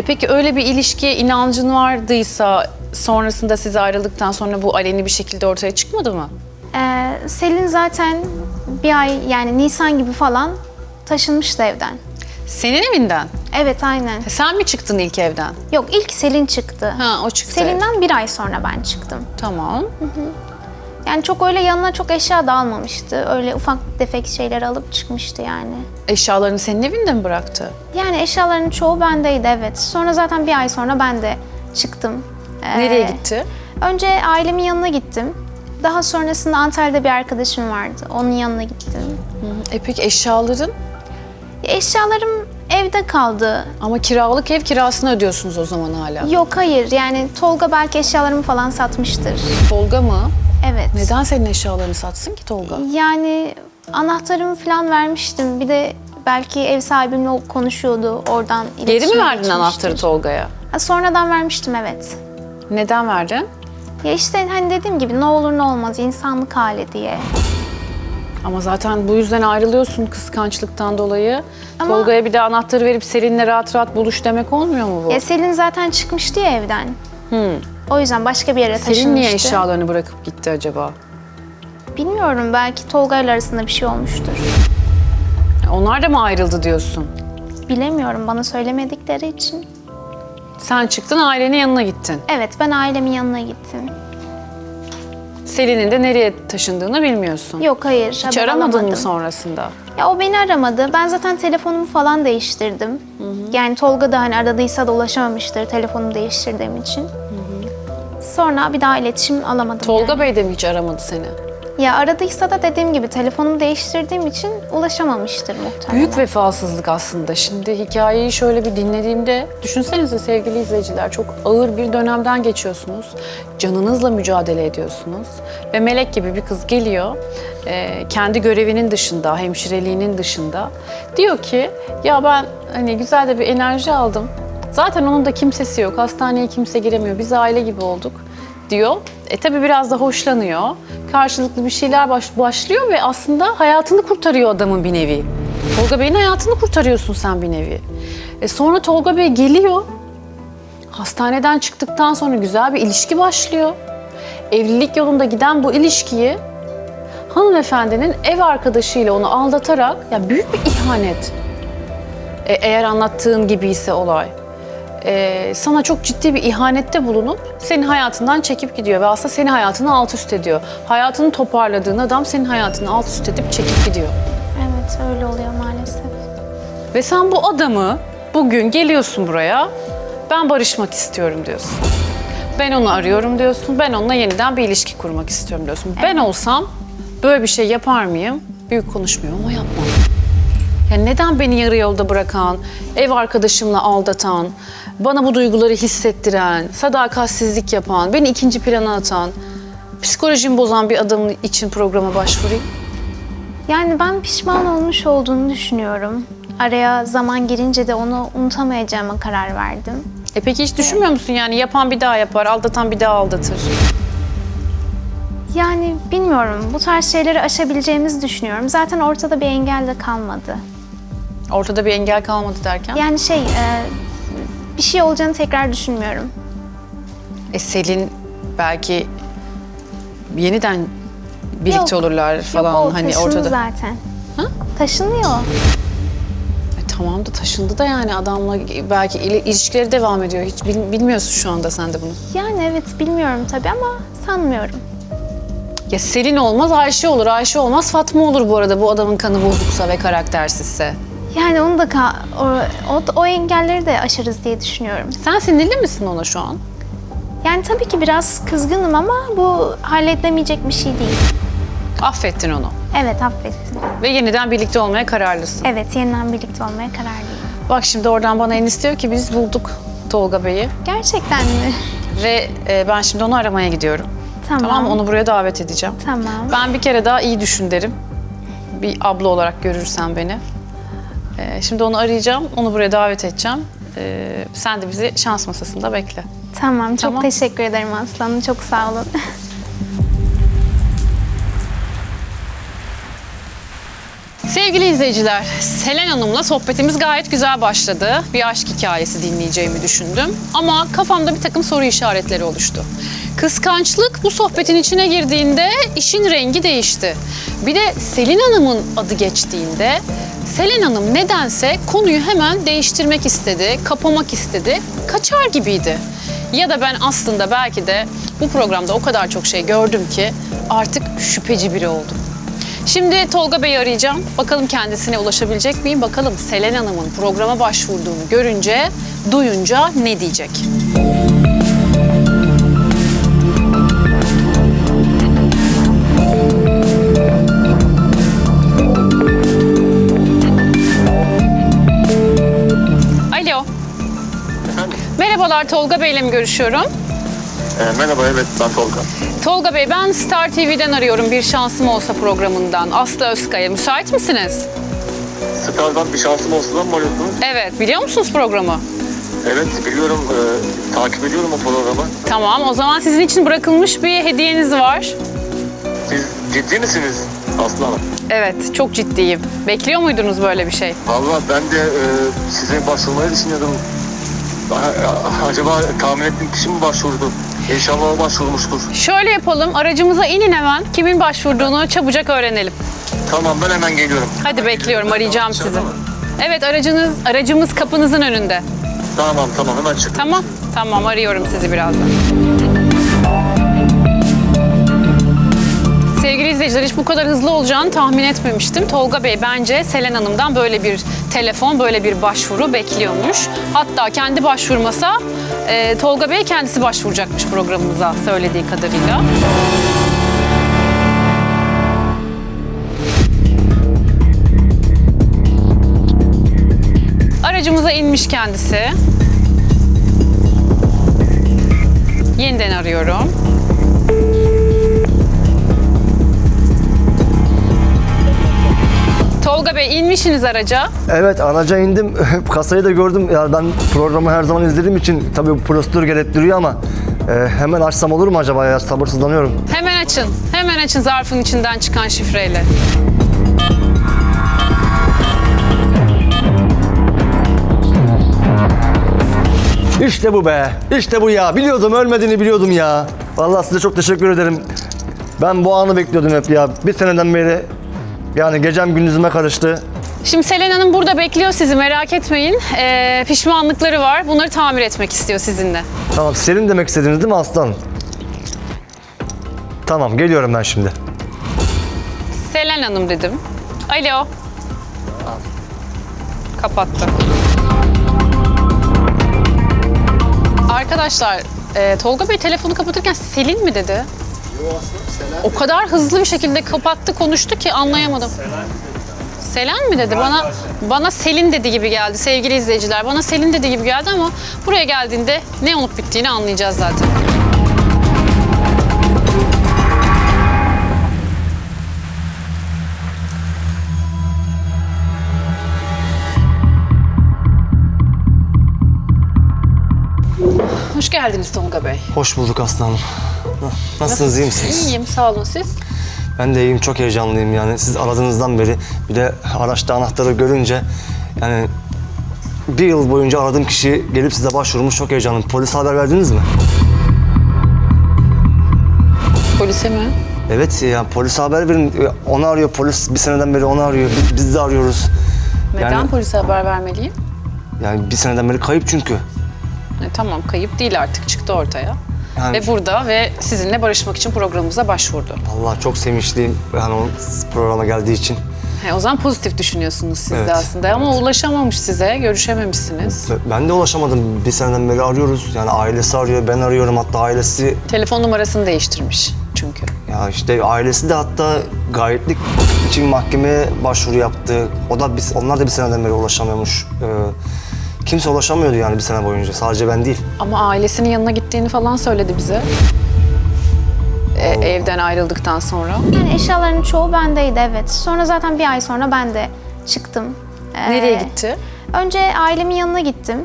Peki öyle bir ilişkiye inancın vardıysa sonrasında siz ayrıldıktan sonra bu aleni bir şekilde ortaya çıkmadı mı? Selin zaten bir ay yani Nisan gibi falan taşınmıştı evden. Senin evinden. Evet aynen. Sen mi çıktın ilk evden? Yok ilk Selin çıktı. Ha, o çıktı. Selin'den bir ay sonra ben çıktım. Tamam. Yani çok öyle yanına çok eşya da almamıştı. Öyle ufak tefek şeyler alıp çıkmıştı yani. Eşyalarını senin evinde mi bıraktı? Yani eşyaların çoğu bendeydi evet. Sonra zaten bir ay sonra ben de çıktım. Nereye gitti? Önce ailemin yanına gittim. Daha sonrasında Antalya'da bir arkadaşım vardı. Onun yanına gittim. Peki eşyaların? Eşyalarım evde kaldı. Ama kiralık ev kirasını ödüyorsunuz o zaman hala. Yok hayır yani Tolga belki eşyalarımı falan satmıştır. Tolga mı? Evet. Neden senin eşyalarını satsın ki Tolga? Yani anahtarımı falan vermiştim. Bir de belki ev sahibimle konuşuyordu. Oradan Geri mi iletişime verdin geçmiştir. anahtarı Tolga'ya? Sonradan vermiştim evet. Neden verdin? Ya işte hani dediğim gibi ne olur ne olmaz insanlık hali diye. Ama zaten bu yüzden ayrılıyorsun kıskançlıktan dolayı. Ama- Tolga'ya bir de anahtarı verip Selin'le rahat rahat buluş demek olmuyor mu bu? Ya Selin zaten çıkmıştı ya evden. O yüzden başka bir yere taşınmıştı. Selin niye eşyalarını bırakıp gitti acaba? Bilmiyorum belki Tolga ile arasında bir şey olmuştur. Onlar da mı ayrıldı diyorsun? Bilemiyorum bana söylemedikleri için. Sen çıktın ailenin yanına gittin. Evet ben ailemin yanına gittim. Selin'in de nereye taşındığını bilmiyorsun. Yok hayır Hiç haber aramadın alamadım. mı sonrasında? Ya o beni aramadı. Ben zaten telefonumu falan değiştirdim. Yani Tolga da hani aradıysa da ulaşamamıştır telefonumu değiştirdiğim için. Sonra bir daha iletişim alamadım Tolga yani. Bey de mi hiç aramadı seni? Ya aradıysa da dediğim gibi telefonumu değiştirdiğim için ulaşamamıştır muhtemelen. Büyük vefasızlık aslında. Şimdi hikayeyi şöyle bir dinlediğimde, düşünsenize sevgili izleyiciler, çok ağır bir dönemden geçiyorsunuz. Canınızla mücadele ediyorsunuz. Ve melek gibi bir kız geliyor, kendi görevinin dışında, hemşireliğinin dışında. Diyor ki, ya ben hani güzel de bir enerji aldım. Zaten onun da kimsesi yok, hastaneye kimse giremiyor, biz aile gibi olduk diyor. Tabii biraz da hoşlanıyor. Karşılıklı bir şeyler başlıyor ve aslında hayatını kurtarıyor adamın bir nevi. Tolga Bey'in hayatını kurtarıyorsun sen bir nevi. Sonra Tolga Bey geliyor. Hastaneden çıktıktan sonra güzel bir ilişki başlıyor. Evlilik yolunda giden bu ilişkiyi hanımefendinin ev arkadaşıyla onu aldatarak, ya büyük bir ihanet. Eğer anlattığın gibiyse olay. Sana çok ciddi bir ihanette bulunup senin hayatından çekip gidiyor ve aslında senin hayatını alt üst ediyor. Hayatını toparladığın adam senin hayatını alt üst edip çekip gidiyor. Evet öyle oluyor maalesef. Ve sen bu adamı bugün geliyorsun buraya, ben barışmak istiyorum diyorsun. Ben onu arıyorum diyorsun, ben onunla yeniden bir ilişki kurmak istiyorum diyorsun. Ben olsam böyle bir şey yapar mıyım? Büyük konuşmuyorum ama yapmam. Yani neden beni yarı yolda bırakan, ev arkadaşımla aldatan, bana bu duyguları hissettiren, sadakatsizlik yapan, beni ikinci plana atan, psikolojimi bozan bir adamın için programa başvurayım? Yani ben pişman olmuş olduğunu düşünüyorum. Araya zaman girince de onu unutamayacağıma karar verdim. Peki hiç düşünmüyor musun yani yapan bir daha yapar, aldatan bir daha aldatır? Yani bilmiyorum bu tarz şeyleri aşabileceğimizi düşünüyorum. Zaten ortada bir engel de kalmadı. Ortada bir engel kalmadı derken? Yani bir şey olacağını tekrar düşünmüyorum. Selin belki yeniden birlikte Yok, olurlar falan Yok, o hani taşındı ortada. zaten. Ha? Taşınıyor. Tamam da taşındı da yani adamla belki ilişkileri devam ediyor. Hiç bilmiyorsun şu anda sen de bunu. Yani evet bilmiyorum tabii ama sanmıyorum. Ya Selin olmaz Ayşe olur, Ayşe olmaz Fatma olur bu arada bu adamın kanı bozuksa ve karaktersizse. Yani onu da o engelleri de aşarız diye düşünüyorum. Sen sinirli misin ona şu an? Yani tabii ki biraz kızgınım ama bu halledilemeyecek bir şey değil. Affettin onu Evet, affettim. ve yeniden birlikte olmaya kararlısın. Evet, yeniden birlikte olmaya kararlıyım. Bak şimdi oradan bana Enis diyor ki biz bulduk Tolga Bey'i Gerçekten mi? ve ben şimdi onu aramaya gidiyorum. Tamam mı? Onu buraya davet edeceğim. Tamam. Ben bir kere daha iyi düşün derim. Bir abla olarak görürsen beni. Şimdi onu arayacağım, onu buraya davet edeceğim. Sen de bizi şans masasında bekle. Tamam, çok Tamam. teşekkür ederim Aslanım. Çok sağ olun. Sevgili izleyiciler, Selen Hanım'la sohbetimiz gayet güzel başladı. Bir aşk hikayesi dinleyeceğimi düşündüm. Ama kafamda bir takım soru işaretleri oluştu. Kıskançlık bu sohbetin içine girdiğinde işin rengi değişti. Bir de Selin Hanım'ın adı geçtiğinde Selen Hanım nedense konuyu hemen değiştirmek istedi, kapamak istedi, kaçar gibiydi. Ya da ben aslında belki de bu programda o kadar çok şey gördüm ki artık şüpheci biri oldum. Şimdi Tolga Bey'i arayacağım. Bakalım kendisine ulaşabilecek miyim? Bakalım Selen Hanım'ın programa başvurduğunu görünce, duyunca ne diyecek? Alo. Efendim? Merhabalar, Tolga Bey'le mi görüşüyorum? Merhaba, evet ben Tolga. Tolga Bey, ben Star TV'den arıyorum Bir Şansım Olsa programından. Aslı Özkaya, müsait misiniz? Star'dan bir şansım olsa da mı arıyorsunuz? Evet, biliyor musunuz programı? Evet, biliyorum. Takip ediyorum o programı. Tamam, o zaman sizin için bırakılmış bir hediyeniz var. Siz ciddi misiniz Aslı Hanım? Evet, çok ciddiyim. Bekliyor muydunuz böyle bir şey? Vallahi ben de size başvurmayı düşünüyordum. Acaba tahmin ettiğim kişi mi başvurdu? İnşallah o başvurmuştur. Şöyle yapalım, aracımıza inin hemen. Kimin başvurduğunu çabucak öğrenelim. Tamam, ben hemen geliyorum. Hadi bekliyorum, arayacağım sizi. Tamam. Evet, aracımız kapınızın önünde. Tamam, hemen çık. Tamam, arıyorum sizi birazdan. Sevgili izleyiciler, hiç bu kadar hızlı olacağını tahmin etmemiştim. Tolga Bey bence Selen Hanım'dan böyle bir telefon, böyle bir başvuru bekliyormuş. Hatta kendi başvurmasa Tolga Bey kendisi başvuracakmış programımıza söylediği kadarıyla. Aracımıza inmiş kendisi. Yeniden arıyorum. Tolga Bey, inmişsiniz araca. Evet, araca indim. Kasayı da gördüm. Ya ben programı her zaman izlediğim için tabii bu prosedür gerektiriyor ama hemen açsam olur mu acaba ya? Sabırsızlanıyorum. Hemen açın zarfın içinden çıkan şifreyle. İşte bu be. İşte bu ya. Biliyordum, ölmediğini biliyordum ya. Vallahi size çok teşekkür ederim. Ben bu anı bekliyordum hep ya. Bir seneden beri yani gecem gündüzüme karıştı. Şimdi Selen Hanım burada bekliyor sizi, merak etmeyin. Pişmanlıkları var, bunları tamir etmek istiyor sizinle. Tamam, Selin demek istediniz değil mi aslanım? Tamam, geliyorum ben şimdi. Selen Hanım dedim. Alo. Kapattı. Arkadaşlar, Tolga Bey telefonu kapatırken Selin mi dedi? O kadar hızlı bir şekilde kapattı, konuştu ki anlayamadım. Selen mi dedi? Bana Selin dedi gibi geldi sevgili izleyiciler. Bana Selin dedi gibi geldi ama buraya geldiğinde ne olup bittiğini anlayacağız zaten. Hoş geldiniz Tolga Bey. Hoş bulduk aslanım. Nasılsınız, iyi misiniz? İyiyim, sağ olun siz. Ben de iyiyim, çok heyecanlıyım yani. Siz aradığınızdan beri bir de araçta anahtarı görünce yani bir yıl boyunca aradığım kişi gelip size başvurmuş, çok heyecanlıyım. Polise haber verdiniz mi? Polise mi? Evet, yani polise haber verin. Onu arıyor polis, bir seneden beri onu arıyor. Biz de arıyoruz. Neden polise haber vermeliyim? Yani bir seneden beri kayıp çünkü. Tamam, kayıp değil artık, çıktı ortaya. Yani- Ve burada ve sizinle barışmak için programımıza başvurdu. Allah çok sevinçliyim yani o programa geldiği için. O zaman pozitif düşünüyorsunuz siz Evet, de aslında ama ulaşamamış size, görüşememişsiniz. Ben de ulaşamadım. Bir seneden beri arıyoruz. Yani ailesi arıyor, ben arıyorum. Hatta ailesi, Telefon numarasını değiştirmiş çünkü. ya işte ailesi de hatta gayretlik için mahkemeye başvuru yaptı. Onlar da bir seneden beri ulaşamıyormuş. Kimse ulaşamıyordu yani bir sene boyunca. Sadece ben değil. Ama ailesinin yanına gittiğini falan söyledi bize. Evden ayrıldıktan sonra. Yani eşyaların çoğu bendeydi, evet. Sonra zaten bir ay sonra ben de çıktım. Nereye gitti? Önce ailemin yanına gittim.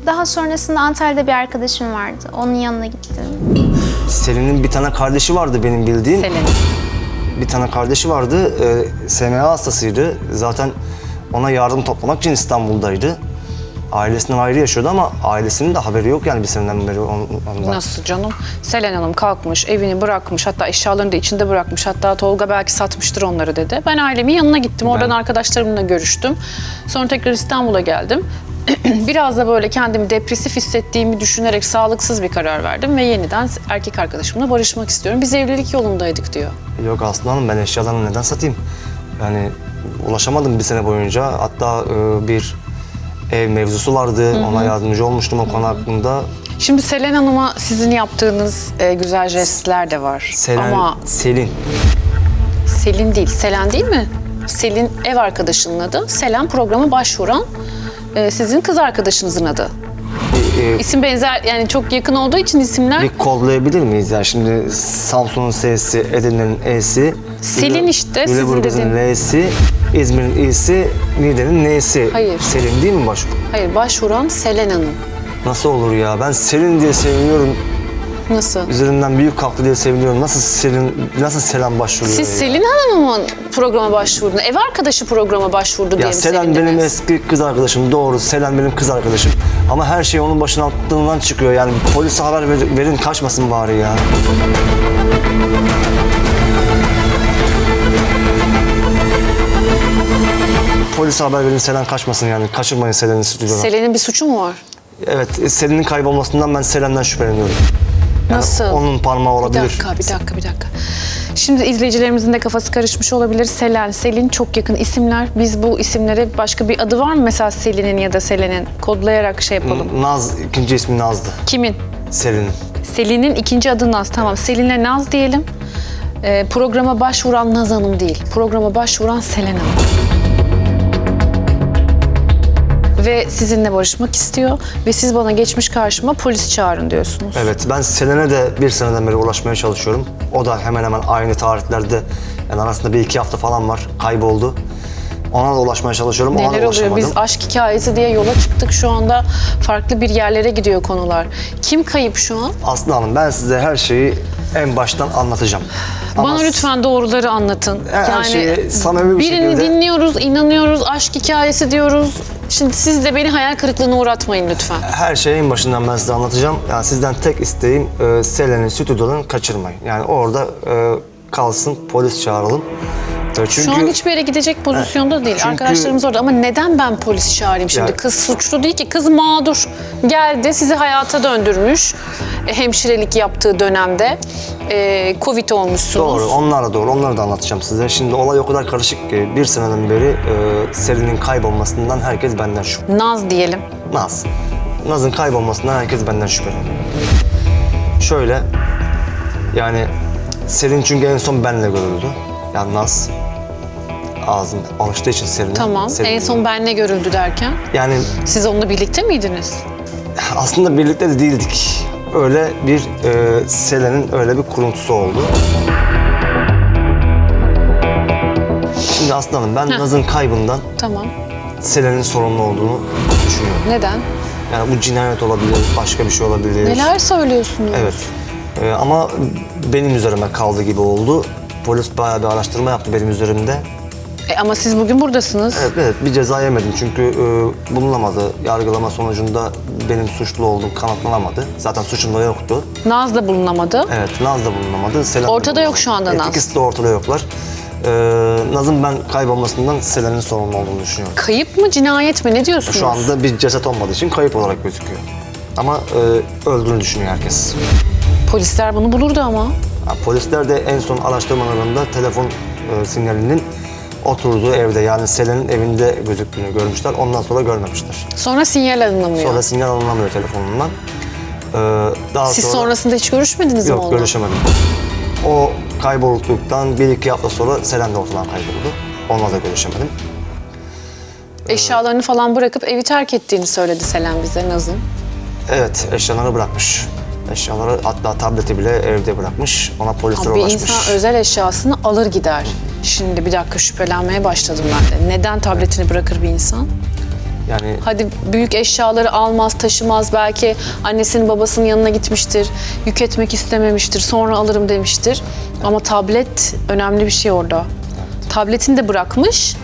Daha sonrasında Antalya'da bir arkadaşım vardı. Onun yanına gittim. Selin'in bir tane kardeşi vardı benim bildiğim. Selin. Bir tane kardeşi vardı. SMA hastasıydı. Zaten ona yardım toplamak için İstanbul'daydı. Ailesinden ayrı yaşıyordu ama ailesinin de haberi yok yani bir seneden beri ondan. Nasıl canım? Selen Hanım kalkmış, evini bırakmış, hatta eşyalarını da içinde bırakmış. Hatta Tolga belki satmıştır onları dedi. Ben ailemin yanına gittim, oradan arkadaşlarımla görüştüm. Sonra tekrar İstanbul'a geldim. Biraz da böyle kendimi depresif hissettiğimi düşünerek sağlıksız bir karar verdim ve yeniden erkek arkadaşımla barışmak istiyorum. Biz evlilik yolundaydık diyor. Yok Aslı Hanım, ben eşyalarını neden satayım? Yani ulaşamadım bir sene boyunca. Hatta bir ev mevzusu vardı. Ona yardımcı olmuştum o konu hakkında. Şimdi Selen Hanım'a sizin yaptığınız güzel jestler de var. Ama Selin. Selin değil, Selen değil mi? Selin ev arkadaşının adı. Selen programa başvuran sizin kız arkadaşınızın adı. İsim benzer, yani çok yakın olduğu için isimler. Bir kodlayabilir miyiz? Yani şimdi Samsun'un S'si, Edirne'nin E'si. Selin işte, sizin Lüleburgaz'ın dediğin. L'si, İzmir'in İ'si, Niğde'nin N'si. Hayır. Selin değil mi başvuru? Hayır, başvuran Selen Hanım. Nasıl olur ya? Ben Selin diye seviniyorum. Nasıl? Üzerimden büyük kalktı diye seviniyorum. Nasıl Selen başvuruyor Siz ya? Selin Hanım'ın programa başvurdunuz. Ev arkadaşı programa başvurdu diye Ya mi Selen sevindiniz? benim eski kız arkadaşım, doğru. Selen benim kız arkadaşım. Ama her şey onun başına attığından çıkıyor. Yani polise haber verin, kaçmasın bari ya. Polise haber verin, Selen kaçmasın yani. Kaçırmayın Selen'in stüdyodan. Selen'in bir suçu mu var? Evet, Selen'in kaybolmasından ben Selen'den şüpheleniyorum. Yani Nasıl? onun parmağı Bir olabilir. dakika. Şimdi izleyicilerimizin de kafası karışmış olabilir. Selen, Selin çok yakın isimler. Biz bu isimlere başka bir adı var mı? Mesela Selin'in ya da Selen'in kodlayarak şey yapalım. Naz, ikinci ismi Naz'dı. Kimin? Selin'in. Selin'in ikinci adı Naz. Tamam, Selin'le Naz diyelim. Programa başvuran Naz Hanım değil. Programa başvuran Selen Hanım. Ve sizinle barışmak istiyor. Ve siz bana geçmiş karşıma polis çağırın diyorsunuz. Evet, ben Selen'e de bir seneden beri ulaşmaya çalışıyorum. O da hemen hemen aynı tarihlerde, yani arasında bir iki hafta falan var, kayboldu. Ona da ulaşmaya çalışıyorum, ona da Neler oluyor? ulaşamadım. Biz aşk hikayesi diye yola çıktık. Şu anda farklı bir yerlere gidiyor konular. Kim kayıp şu an? Aslı Hanım, ben size her şeyi en baştan anlatacağım. Bana lütfen doğruları anlatın. Her şeyi samimi bir birini şekilde... dinliyoruz, inanıyoruz, aşk hikayesi diyoruz. Şimdi siz de beni hayal kırıklığına uğratmayın lütfen. Her şeyi en başından ben size anlatacağım. Yani sizden tek isteğim Selen'in stüdyodan kaçırmayın. Yani orada kalsın, polis çağıralım. Çünkü Şu an hiçbir yere gidecek pozisyonda değil. Çünkü- Arkadaşlarımız orada ama neden ben polis çağırayım şimdi? Yani- Kız suçlu değil ki, kız mağdur. Geldi, sizi hayata döndürmüş. Hemşirelik yaptığı dönemde. Covid olmuşsunuz. doğru, onları da anlatacağım size. Şimdi olay o kadar karışık ki bir seneden beri Selin'in kaybolmasından herkes benden şüphe. Naz diyelim. Naz'ın kaybolmasından herkes benden şüpheleniyor. Şöyle, yani Selin çünkü en son benle görüldü. Yani Naz ağzına alıştığı için Selin'e. Tamam. En son benle görüldü derken. Yani Siz onunla birlikte miydiniz? aslında birlikte de değildik. Öyle bir Selen'in öyle bir kuruntusu oldu. Şimdi Aslı Hanım, ben Naz'ın kaybından Tamam. Selen'in sorumlu olduğunu düşünüyorum. Neden? Yani bu cinayet olabilir, başka bir şey olabilir. Neler söylüyorsunuz? Evet. Ama benim üzerime kaldı gibi oldu. Polis bayağı bir araştırma yaptı benim üzerimde. Ama siz bugün buradasınız. Evet, bir ceza yemedim çünkü bulunamadı. Yargılama sonucunda benim suçlu olduğum kanıtlanamadı. Zaten suçum da yoktu. Naz da bulunamadı. Evet, Naz da bulunamadı. Selen de Ortada yok bulunamadı. şu anda Evet, Naz. İkisi de ortada yoklar. Naz'ın ben kaybolmasından Selen'in sorumlu olduğunu düşünüyorum. Kayıp mı, cinayet mi? Ne diyorsunuz? Şu anda bir ceset olmadığı için kayıp olarak gözüküyor. Ama öldüğünü düşünüyor herkes. Polisler bunu bulurdu ama. Ya, polisler de en son araştırmalarında telefon sinyalinin oturduğu evde, yani Selen'in evinde gözüktüğünü görmüşler. Ondan sonra görmemişler. Sonra sinyal alınamıyor. Sonra sinyal alınamıyor telefonundan. Daha Siz sonra... sonrasında hiç görüşmediniz mi Yok, onunla? görüşemedim. O kaybolduktan 1-2 hafta sonra Selen de ortadan kayboldu. Onunla da görüşemedim. Eşyalarını falan bırakıp evi terk ettiğini söyledi Selen bize, Naz'ın. Evet, eşyalarını bırakmış. Eşyaları, hatta tableti bile evde bırakmış. Ona polisler Bir ulaşmış. insan özel eşyasını alır gider. Şimdi bir dakika şüphelenmeye başladım ben de. Neden tabletini bırakır bir insan? Yani Hadi büyük eşyaları almaz, taşımaz. Belki annesinin babasının yanına gitmiştir. Yük etmek istememiştir. Sonra alırım demiştir. Ama tablet önemli bir şey orada. Tabletini de bırakmış.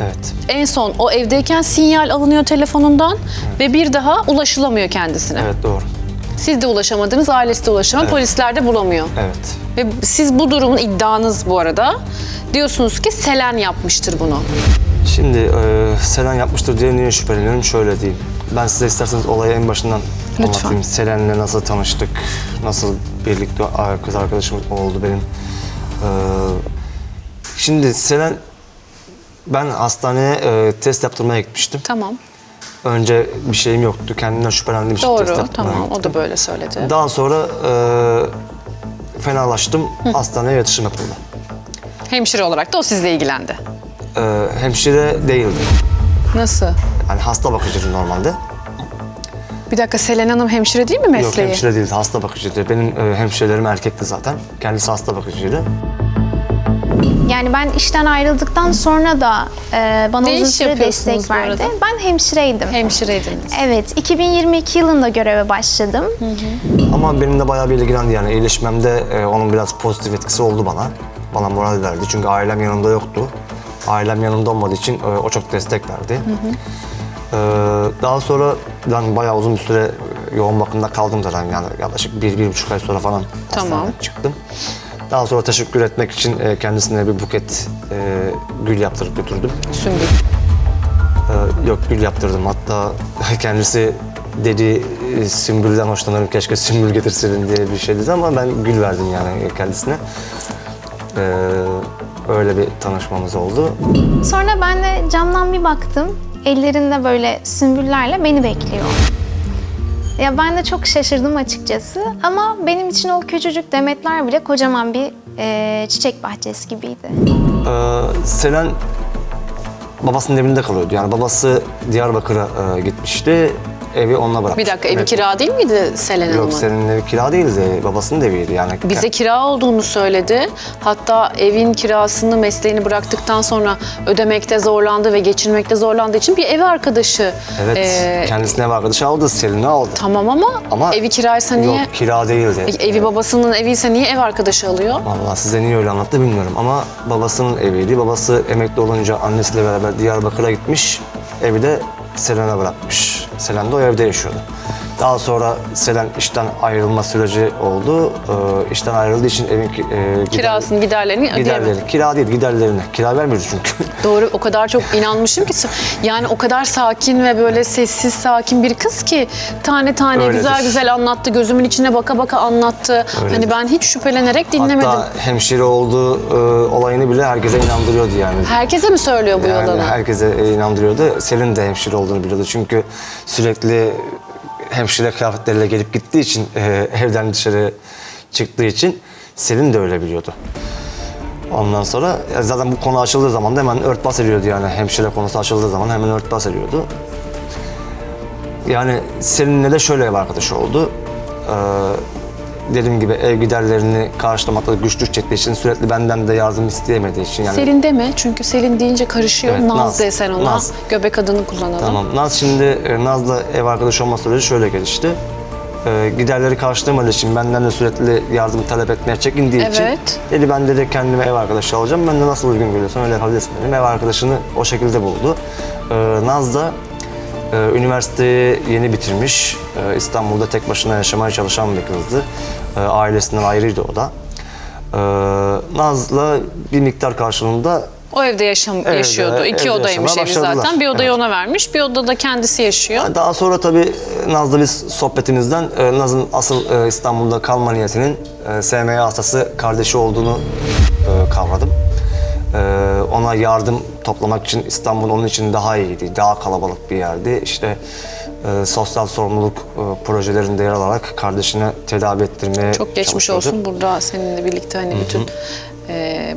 evet. En son o evdeyken sinyal alınıyor telefonundan ve bir daha ulaşılamıyor kendisine. Evet, doğru. Siz de ulaşamadınız, ailesi de ulaşamadı, polisler de bulamıyor. Evet. Ve siz bu durumun iddianız bu arada. Diyorsunuz ki Selen yapmıştır bunu. Şimdi Selen yapmıştır diye niye şüpheleniyorum? Şöyle diyeyim. Ben size isterseniz olayı en başından anlatayım. Selen'le nasıl tanıştık, nasıl birlikte kız arkadaşım oldu benim. Şimdi Selen, ben hastaneye test yaptırmaya gitmiştim. Tamam. Önce bir şeyim yoktu. Kendimden şüphelendiğim için test Doğru, yaptırmaya tamam. gittim. O da böyle söyledi. Daha sonra fenalaştım. Hastaneye yatışım yapıldı. Hemşire olarak da o sizle ilgilendi. Hemşire değildi. Nasıl? Yani hasta bakıcıydı normalde. Bir dakika, Selen Hanım hemşire değil mi mesleği? Yok, hemşire değildi, hasta bakıcıydı. Benim hemşirelerim erkekti zaten. Kendisi hasta bakıcıydı. Yani ben işten ayrıldıktan sonra da bana Ne uzun iş süre yapıyorsunuz destek bu verdi. arada? Ben hemşireydim. Hemşireydiniz. Evet, 2022 yılında göreve başladım. Ama benimle bayağı bir ilgilendi yani. İyileşmemde onun biraz pozitif etkisi oldu bana. Bana moral verdi çünkü ailem yanımda yoktu. Ailem yanımda olmadığı için o çok destek verdi. Daha sonra ben bayağı uzun bir süre yoğun bakımda kaldım zaten, yani yaklaşık 1-1,5 ay sonra falan Tamam. hastaneden çıktım. Daha sonra teşekkür etmek için kendisine bir buket gül yaptırıp götürdüm. Sümbül. Yok, gül yaptırdım. Hatta kendisi dedi, sümbülden hoşlanırım, keşke sümbül getirseydin diye bir şey dedi ama ben gül verdim yani kendisine. Öyle bir tanışmamız oldu. Sonra ben de camdan bir baktım. Ellerinde böyle sümbüllerle beni bekliyor. Ya ben de çok şaşırdım açıkçası. Ama benim için o küçücük demetler bile kocaman bir çiçek bahçesi gibiydi. Selen babasının evinde kalıyordu. Yani babası Diyarbakır'a gitmişti. Evi onunla bırakmış. Bir dakika, evi Evet. kira değil miydi Selen Hanım'ın? Yok, Selen'in evi kira değildi. Babasının eviydi yani. Bize kira olduğunu söyledi. Hatta evin kirasını, mesleğini bıraktıktan sonra ödemekte zorlandı ve geçinmekte zorlandığı için bir ev arkadaşı. Evet, kendisine ev arkadaşı aldı, Selin'i aldı. Tamam ama evi kiraysa niye? Yok, kira değildi. Evi babasının eviyse niye ev arkadaşı alıyor? Vallahi size niye öyle anlattı bilmiyorum ama babasının eviydi. Babası emekli olunca annesiyle beraber Diyarbakır'a gitmiş. Evi de Selen'e bırakmış. Selen de o evde yaşıyordu. Daha sonra Selen işten ayrılma süreci oldu. İşten ayrıldığı için evin Kirasını, giderlerini ödeyemedi. Kira değil, giderlerini. Kira vermiyordu çünkü. Doğru, o kadar çok inanmışım ki. Yani o kadar sakin ve böyle sessiz, sakin bir kız ki tane tane Öyledir. güzel güzel anlattı. Gözümün içine baka baka anlattı. Öyledir. Hani ben hiç şüphelenerek dinlemedim. Hatta hemşire olduğu olayını bile herkese inandırıyordu yani. Herkese mi söylüyor bu Yani yalanı? herkese inandırıyordu. Selin de hemşire olduğunu biliyordu. Çünkü sürekli hemşire kıyafetleriyle gelip gittiği için, evden dışarı çıktığı için Selin de öyle biliyordu. Ondan sonra zaten bu konu açıldığı zaman da hemen örtbas ediyordu yani. Hemşire konusu açıldığı zaman hemen örtbas ediyordu. Yani Selin'le de şöyle ev arkadaşı oldu. Dediğim gibi ev giderlerini karşılamakta güçlük çektiği için, sürekli benden de yardım isteyemediği için. Yani Selin deme, çünkü Selin deyince karışıyor. Evet, Naz, Naz. desen ona. Naz. Göbek adını kullanalım. Tamam. Naz şimdi, Naz'la ev arkadaşı olma süreci şöyle gelişti. Giderleri karşılamadığı için, benden de sürekli yardım talep etmeye çekindiği için Evet. dedi, ben de kendime ev arkadaşı alacağım. Ben de nasıl uygun görüyorsan öyle yapabilirsin dedim. Ev arkadaşını o şekilde buldu. Naz da üniversiteyi yeni bitirmiş. İstanbul'da tek başına yaşamaya çalışan bir kızdı. Ailesinden ayrıydı o da. Naz'la bir miktar karşılığında O evde yaşıyordu. İki evde odaymış yaşamaya evi zaten. başladılar. Bir odayı ona vermiş, bir odada kendisi yaşıyor. Daha sonra tabii Naz'la biz sohbetimizden Naz'ın asıl İstanbul'da kalma niyetinin SMA hastası kardeşi olduğunu kavradım. Ona yardım toplamak için İstanbul onun için daha iyiydi, daha kalabalık bir yerdi. İşte sosyal sorumluluk projelerinde yer alarak kardeşine tedavi ettirmeye Çok geçmiş çalışıyordu. olsun burada seninle birlikte hani bütün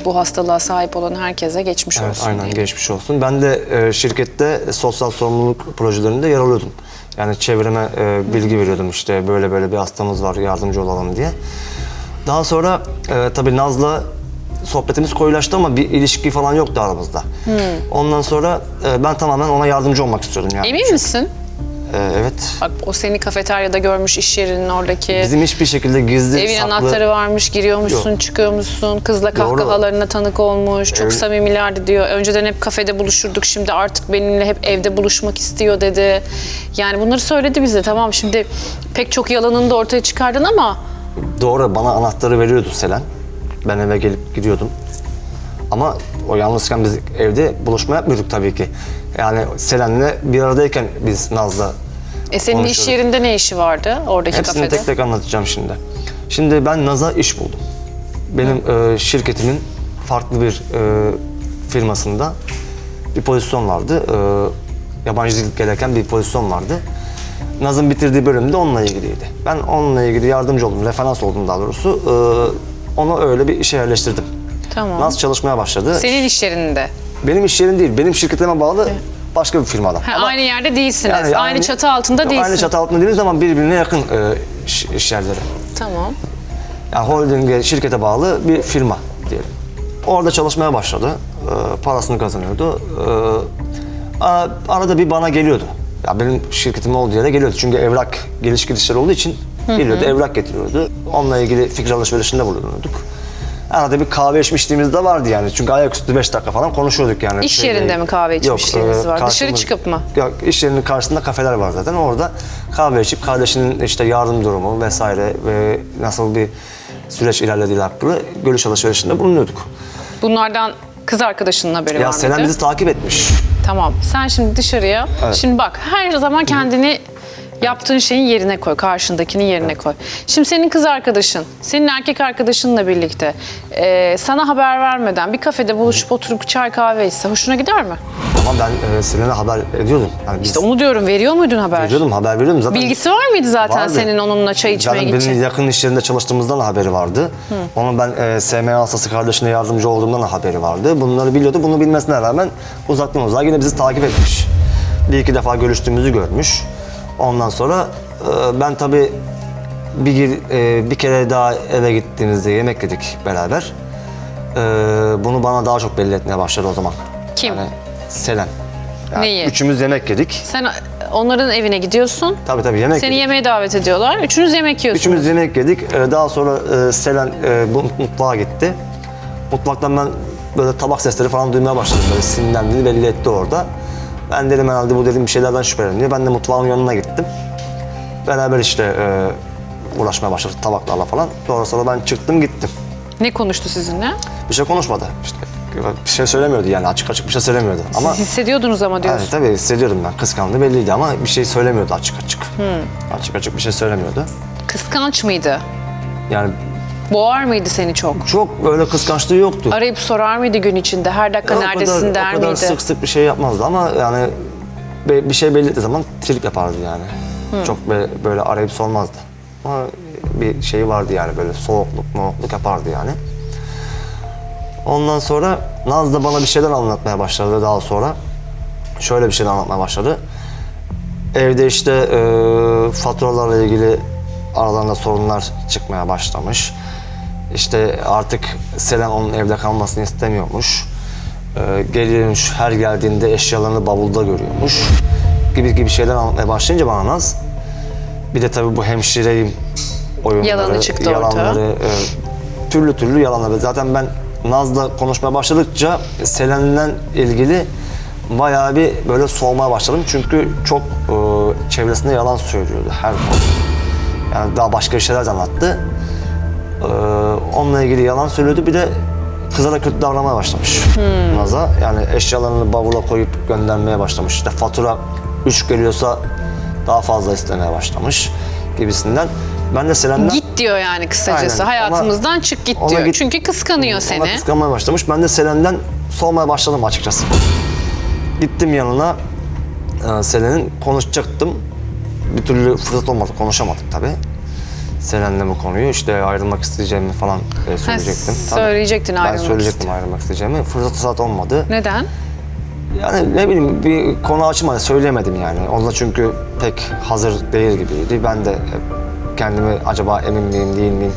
bu hastalığa sahip olan herkese geçmiş Evet, olsun. aynen diyelim. geçmiş olsun. Ben de şirkette sosyal sorumluluk projelerinde yer alıyordum. Yani çevreme bilgi veriyordum işte böyle böyle bir hastamız var yardımcı olalım diye. Daha sonra tabii Naz'la sohbetimiz koyulaştı ama bir ilişki falan yoktu aramızda. Ondan sonra ben tamamen ona yardımcı olmak istiyordum yani. Emin misin? Evet. Bak o seni kafeteryada görmüş, iş yerinin oradaki. Bizim hiçbir şekilde gizli, Evin saklı... anahtarı varmış, giriyormuşsun, çıkıyormuşsun. Kızla Doğru. kahkahalarına tanık olmuş. Çok Ev- samimilerdi diyor. Önceden hep kafede buluşurduk, şimdi artık benimle hep evde buluşmak istiyor dedi. Yani bunları söyledi bize. Tamam, şimdi pek çok yalanını da ortaya çıkardın ama Doğru, bana anahtarı veriyordu Selen. Ben eve gelip gidiyordum. Ama o yalnızken biz evde buluşma yapmıyorduk tabii ki. Yani Selen'le bir aradayken biz Naz'la senin iş konuşuyorduk. yerinde ne işi vardı oradaki Hepsini kafede? tek tek anlatacağım şimdi. Şimdi ben Naz'a iş buldum. Benim şirketimin farklı bir firmasında bir pozisyon vardı. Yabancı dil gereken bir pozisyon vardı. Naz'ın bitirdiği bölüm de onunla ilgiliydi. Ben onunla ilgili yardımcı oldum, referans oldum daha doğrusu. Onu öyle bir işe yerleştirdim. Tamam. Naz çalışmaya başladı. Senin iş yerinde. Benim iş yerim değil, benim şirketime bağlı başka bir firmada. Ha, aynı yerde değilsiniz. Yani aynı çatı altında yok, değilsin. Aynı çatı altında değiliz ama birbirine yakın iş yerleri. Tamam. Yani holdinge, şirkete bağlı bir firma diyelim. Orada çalışmaya başladı. Parasını kazanıyordu. Arada bir bana geliyordu. Ya benim şirketim olduğu yere geliyordu. Çünkü evrak geliş gidişler olduğu için geliyordu, evrak getiriyordu. Onunla ilgili fikir alışverişinde bulunuyorduk. Arada bir kahve içmişliğimiz de vardı yani. Çünkü ayaküstü 5 dakika falan konuşuyorduk yani. İş yerinde mi kahve içmişliğiniz var? Dışarı çıkıp mı? Yok, iş yerinin karşısında kafeler var zaten. Orada kahve içip kardeşinin işte yardım durumu vesaire ve nasıl bir süreç ilerlediği hakkında görüş alışverişinde bulunuyorduk. Bunlardan kız arkadaşının haberi var Ya mıydı? Selen bizi takip etmiş. Tamam. Sen şimdi dışarıya. Evet. Şimdi bak her zaman kendini yaptığın şeyin yerine koy. Karşındakinin yerine koy. Şimdi senin kız arkadaşın, senin erkek arkadaşınla birlikte sana haber vermeden bir kafede buluşup oturup çay kahve içse hoşuna gider mi? Ama ben Selen'e haber ediyordum. Yani biz İşte onu diyorum. Veriyor muydun haber? ediyordum, haber veriyordum zaten. Bilgisi var mıydı zaten Vardı. senin onunla çay içmeye Zaten gideceğin? benim yakın iş yerinde çalıştığımızdan da haberi vardı. Onun ben SMA hastası kardeşine yardımcı olduğumdan da haberi vardı. Bunları biliyordu. Bunu bilmesine rağmen uzaktan uzağa yine bizi takip etmiş. Bir iki defa görüştüğümüzü görmüş. Ondan sonra ben tabii bir kere daha eve gittiğimizde yemek yedik beraber. Bunu bana daha çok belli etmeye başladı o zaman. Kim? Yani Selen. Yani Neyi? Üçümüz yemek yedik. Sen onların evine gidiyorsun. Tabii yemek Seni yedik. yemeğe davet ediyorlar. Üçünüz yemek yiyorsunuz. Üçümüz yemek yedik. Daha sonra Selen mutfağa gitti. Mutfaktan ben böyle tabak sesleri falan duymaya başladım. Böyle sinirlendiğini belli etti orada. Ben dedim herhalde bu dedim bir şeylerden şüpheleniyor. Ben de mutfağın yanına gittim. Beraber işte uğraşmaya başladık tabaklarla falan. Sonrasında ben çıktım gittim. Ne konuştu sizinle? Bir şey konuşmadı işte. Bir şey söylemiyordu yani açık açık bir şey söylemiyordu. Ama Siz hissediyordunuz ama diyorsun. evet, tabii hissediyordum ben. Kıskandığı belliydi ama bir şey söylemiyordu açık açık. Açık açık bir şey söylemiyordu. Kıskanç mıydı? Yani Boğar mıydı seni çok? çok böyle kıskançlığı yoktu. Arayıp sorar mıydı gün içinde? Her dakika O neredesin der o kadar miydi? sık sık bir şey yapmazdı ama yani bir şey belli ettiği zaman trip yapardı yani. Çok böyle arayıp sormazdı. Ama bir şey vardı yani böyle soğukluk yapardı yani. Ondan sonra Naz da bana bir şeyler anlatmaya başladı daha sonra. Şöyle bir şeyler anlatmaya başladı. Evde işte faturalarla ilgili aralarında sorunlar çıkmaya başlamış. İşte artık Selen onun evde kalmasını istemiyormuş. Geliyormuş, her geldiğinde eşyalarını bavulda görüyormuş. Gibi şeyler anlatmaya başlayınca bana Naz. Bir de tabii bu hemşireyim oyunları, Yalanı çıktı yalanları, türlü yalanları. Zaten ben Naz'la konuşmaya başladıkça Selen'le ilgili bayağı bir böyle soğumaya başladım. Çünkü çok çevresinde yalan söylüyordu her konuda. Yani daha başka şeyler de anlattı. Onunla ilgili yalan söylüyordu. Bir de kıza da kötü davranmaya başlamış Naz'a. Yani eşyalarını bavula koyup göndermeye başlamış. İşte fatura 3 geliyorsa daha fazla istemeye başlamış gibisinden. Ben de Selen'den... Git diyor yani kısacası. Aynen. Hayatımızdan çık git ona diyor. git- Çünkü kıskanıyor seni. Ona kıskanmaya başlamış. Ben de Selen'den soğumaya başladım açıkçası. Gittim yanına. Selen'in konuşacaktım. Bir türlü fırsat olmadı. Konuşamadık tabii. Selen'le bu konuyu işte ayrılmak isteyeceğimi falan söyleyecektim. Tabii. Söyleyecektin Ben ayrılmak söyleyecektim ayrılmak isteyeceğimi. Fırsat olmadı. Neden? Yani ne bileyim bir konu açmadı. Söyleyemedim yani. Onda çünkü pek hazır değil gibiydi. Ben de kendimi acaba emin miyim değil miyim?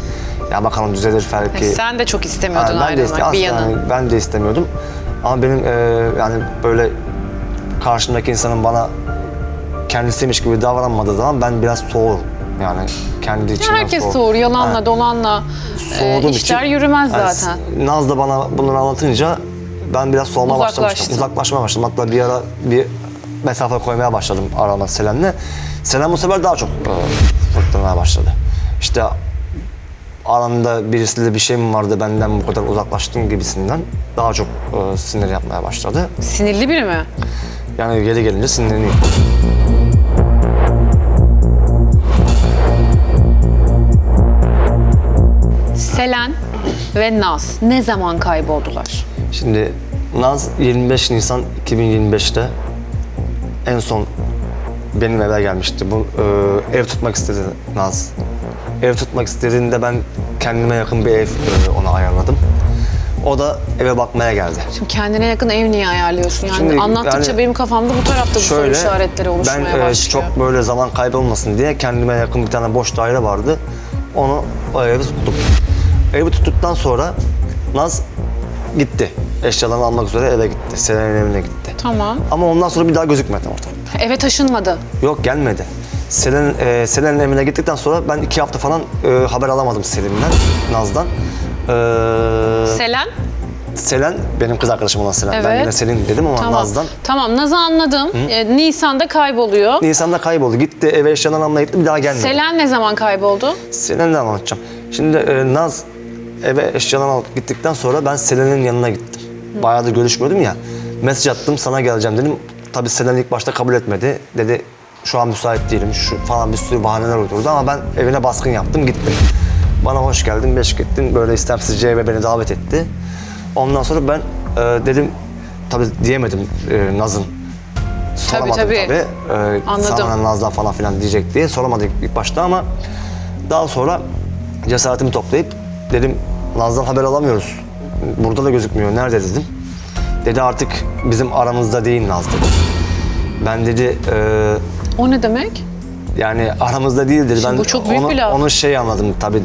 Ya bakalım düzelir belki. Sen de çok istemiyordun Ben de ayrılmak bir yana. yani ben de istemiyordum. Ama benim yani böyle karşımdaki insanın bana kendisiymiş gibi davranmadığı zaman ben biraz soğurum. Yani kendi içimden Herkes soğur. Yalanla, Yani dolanla soğuduğum işler için, yürümez yani zaten. Naz da bana bunları anlatınca ben biraz soğumaya başlamıştım. Uzaklaşmaya başladım. Hatta bir ara bir mesafe koymaya başladım arama Selen'le. Selen bu sefer daha çok fırtınaya başladı. İşte aranda birisiyle bir şey mi vardı benden bu kadar uzaklaştın gibisinden daha çok sinir yapmaya başladı. Sinirli biri mi? Yani geri gelince sinirleniyor. Selen ve Naz ne zaman kayboldular? Şimdi Naz 25 Nisan 2025'te en son benim eve gelmişti. Bu ev tutmak istedi Naz. Ev tutmak istediğinde ben kendime yakın bir ev ona ayarladım. O da eve bakmaya geldi. Şimdi kendine yakın ev niye ayarlıyorsun? Yani Şimdi anlattıkça yani benim kafamda bu tarafta bu soru işaretleri oluşmaya ben başlıyor. çok böyle zaman kaybolmasın diye kendime yakın bir tane boş daire vardı. Onu o evi tuttum. Evi tuttuktan sonra Naz gitti. Eşyalarını almak üzere eve gitti. Selen'in evine gitti. Tamam. Ama ondan sonra bir daha gözükmedi ortada. Eve taşınmadı. Yok gelmedi. Selen'in evine gittikten sonra ben 2 hafta falan haber alamadım Selin'den, Naz'dan. Selen? Selen, benim kız arkadaşım olan Selen. Ben Evet. yine Selin dedim ama Tamam. Naz'dan. Tamam, Naz'ı anladım. Nisan'da kayboluyor. Nisan'da kayboldu. Gitti eve eşyalarını almaya gitti bir daha gelmedi. Selen ne zaman kayboldu? Selen'le anlatacağım. Şimdi Naz eve eşyalarını alıp gittikten sonra ben Selen'in yanına gittim. Bayağı da görüşmüyordum ya. Mesaj attım sana geleceğim dedim. Tabii Selen ilk başta kabul etmedi. Dedi şu an müsait değilim şu falan bir sürü bahaneler uydurdu ama ben evine baskın yaptım gittim. Bana hoş geldin, beş gittin böyle istemsizce eve beni davet etti. Ondan sonra ben dedim tabii diyemedim Naz'ın. Soramadım tabii. Anladım. Sana Naz'dan falan filan diyecek diye soramadık ilk başta ama daha sonra cesaretimi toplayıp dedim Naz'dan haber alamıyoruz. Burada da gözükmüyor. Nerede dedim. Dedi artık bizim aramızda değil Naz dedi. Ben dedi O ne demek? yani aramızda değil dedi. Şimdi Ben bu çok büyük bir laf. onu şey anladım tabii.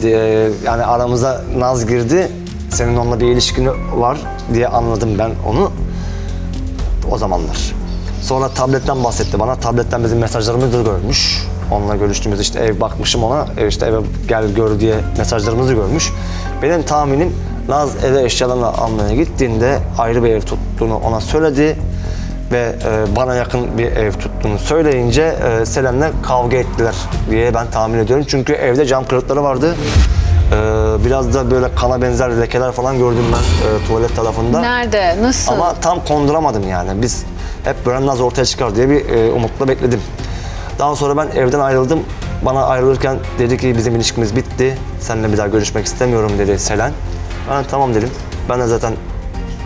Yani aramıza Naz girdi. Senin onunla bir ilişkin var diye anladım ben onu. O zamanlar. Sonra tabletten bahsetti bana. Tabletten bizim mesajlarımızı görmüş. Onunla görüştüğümüz işte ev bakmışım ona. İşte eve gel gör diye mesajlarımızı görmüş. Benim tahminim Naz eve eşyalarını almaya gittiğinde ayrı bir ev tuttuğunu ona söyledi. Ve bana yakın bir ev tuttuğunu söyleyince Selen'le kavga ettiler diye ben tahmin ediyorum. Çünkü evde cam kırıkları vardı. Biraz da böyle kana benzer lekeler falan gördüm ben tuvalet tarafında. Nerede? Nasıl? Ama tam konduramadım yani. Biz hep böyle Naz ortaya çıkar diye bir umutla bekledim. Daha sonra ben evden ayrıldım. Bana ayrılırken dedi ki bizim ilişkimiz bitti. Seninle bir daha görüşmek istemiyorum dedi Selen. Ben tamam dedim. Ben de zaten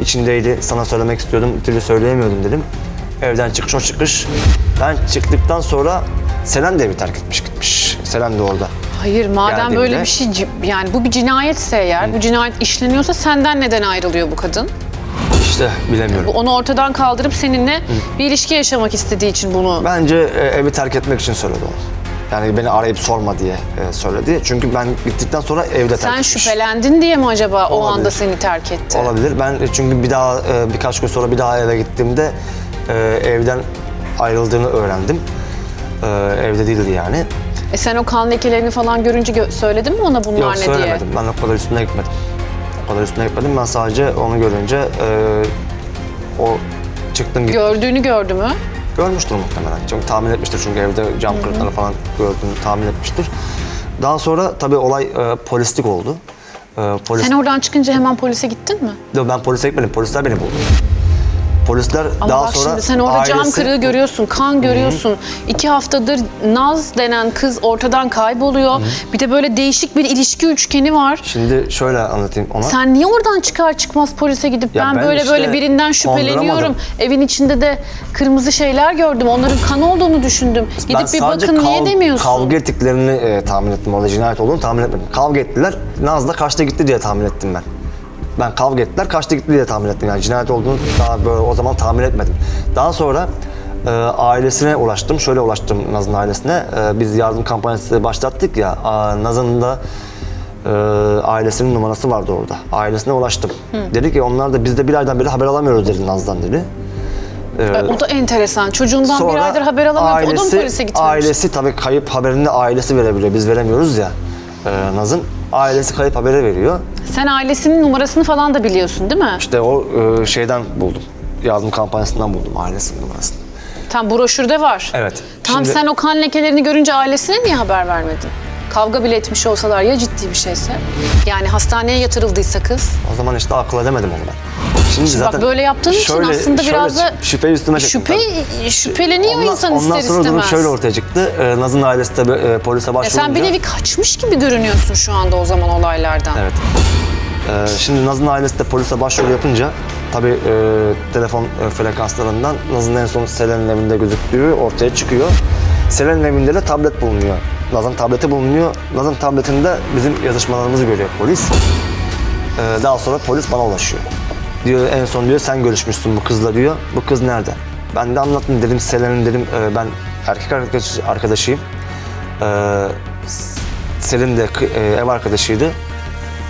içindeydi. Sana söylemek istiyordum. Bir türlü söyleyemiyordum dedim. Evden çıkış o çıkış. Ben çıktıktan sonra Selen de evi terk etmiş gitmiş. Selen de orada. Hayır, madem geldiğimde- böyle bir şey, yani bu bir cinayetse eğer, bu cinayet işleniyorsa senden neden ayrılıyor bu kadın? İşte bilemiyorum. Onu ortadan kaldırıp seninle bir ilişki yaşamak istediği için bunu... Bence evi terk etmek için söyledi onu. Yani beni arayıp sorma diye söyledi. Çünkü ben gittikten sonra evde terk Sen etmiş. şüphelendin diye mi acaba o Olabilir. anda seni terk etti? Olabilir. Ben çünkü bir daha birkaç gün sonra bir daha eve gittiğimde evden ayrıldığını öğrendim. Evde değildi yani. Sen o kan lekelerini falan görünce söyledin mi ona bunlar Yok ne diye? söylemedim. Ben o kadar üstüne gitmedim. O kadar üstüne gitmedim. Ben sadece onu görünce o çıktım gittim. Gördüğünü gördü mü? Görmüştür muhtemelen. Çünkü tahmin etmiştir çünkü evde cam kırıkları falan gördüğünü tahmin etmiştir. Daha sonra tabii olay polislik oldu. Polis... Sen oradan çıkınca hemen polise gittin mi? Yok, ben polise gitmedim. Polisler beni buldu. Polisler Ama daha bak sonra şimdi sen orada cam ailesi- kırığı görüyorsun, kan görüyorsun. 2 haftadır Naz denen kız ortadan kayboluyor. Bir de böyle değişik bir ilişki üçgeni var. Şimdi şöyle anlatayım ona. Sen niye oradan çıkar çıkmaz polise gidip Ya ben ben böyle işte böyle birinden şüpheleniyorum. konduramadım. Evin içinde de kırmızı şeyler gördüm. Onların kan olduğunu düşündüm. Ben Gidip bir sadece bakın niye demiyorsun? Kavga ettiklerini tahmin ettim. Orada cinayet olduğunu tahmin etmedim. Kavga ettiler. Naz da kaçta gitti diye tahmin ettim ben. Ben kavga ettiler, kaçta gitti diye tahmin ettim. Yani cinayet olduğunu daha böyle o zaman tahmin etmedim. Daha sonra ailesine ulaştım. Şöyle ulaştım Naz'ın ailesine. Biz yardım kampanyası başlattık ya. Naz'ın da ailesinin numarası vardı orada. Ailesine ulaştım. Dedi ki onlar da biz de bir aydan beri haber alamıyoruz dedi Naz'dan dedi. O da enteresan. Çocuğundan bir aydır haber alamıyor. O da mı polise gitmemiş? Ailesi tabii kayıp haberini ailesi verebiliyor. Biz veremiyoruz ya Naz'ın. Ailesi kayıp haberi veriyor. Sen ailesinin numarasını falan da biliyorsun değil mi? İşte o şeyden buldum. Yardım kampanyasından buldum ailesinin numarasını. Tam broşürde var. Evet. Tam Şimdi- sen o kan lekelerini görünce ailesine niye haber vermedin? Kavga bile etmiş olsalar ya ciddi bir şeyse? Yani hastaneye yatırıldıysa kız. O zaman işte akıl edemedim onu ben. Şimdi Bak böyle yaptığın için aslında biraz da şüpheyi üstüme çektim. şüpheleniyor Ondan- insan ondan ister sonra durum istemez. şöyle ortaya çıktı. Naz'ın ailesi de polise Ya başvurunca... sen bir nevi kaçmış gibi görünüyorsun şu anda o zaman olaylardan. Evet. Şimdi Naz'ın ailesi de polise başvuru yapınca tabii telefon frekanslarından Naz'ın en son Selen'in evinde gözüktüğü ortaya çıkıyor. Selen'in evinde de tablet bulunuyor. Naz'ın tableti bulunuyor. Naz'ın tabletinde bizim yazışmalarımızı görüyor polis. Daha sonra polis bana ulaşıyor. Diyor en son diyor sen görüşmüşsün bu kızla diyor. Bu kız nerede? Ben de anlattım dedim Selen'in dedim ben erkek arkadaşıyım. Selin de ev arkadaşıydı.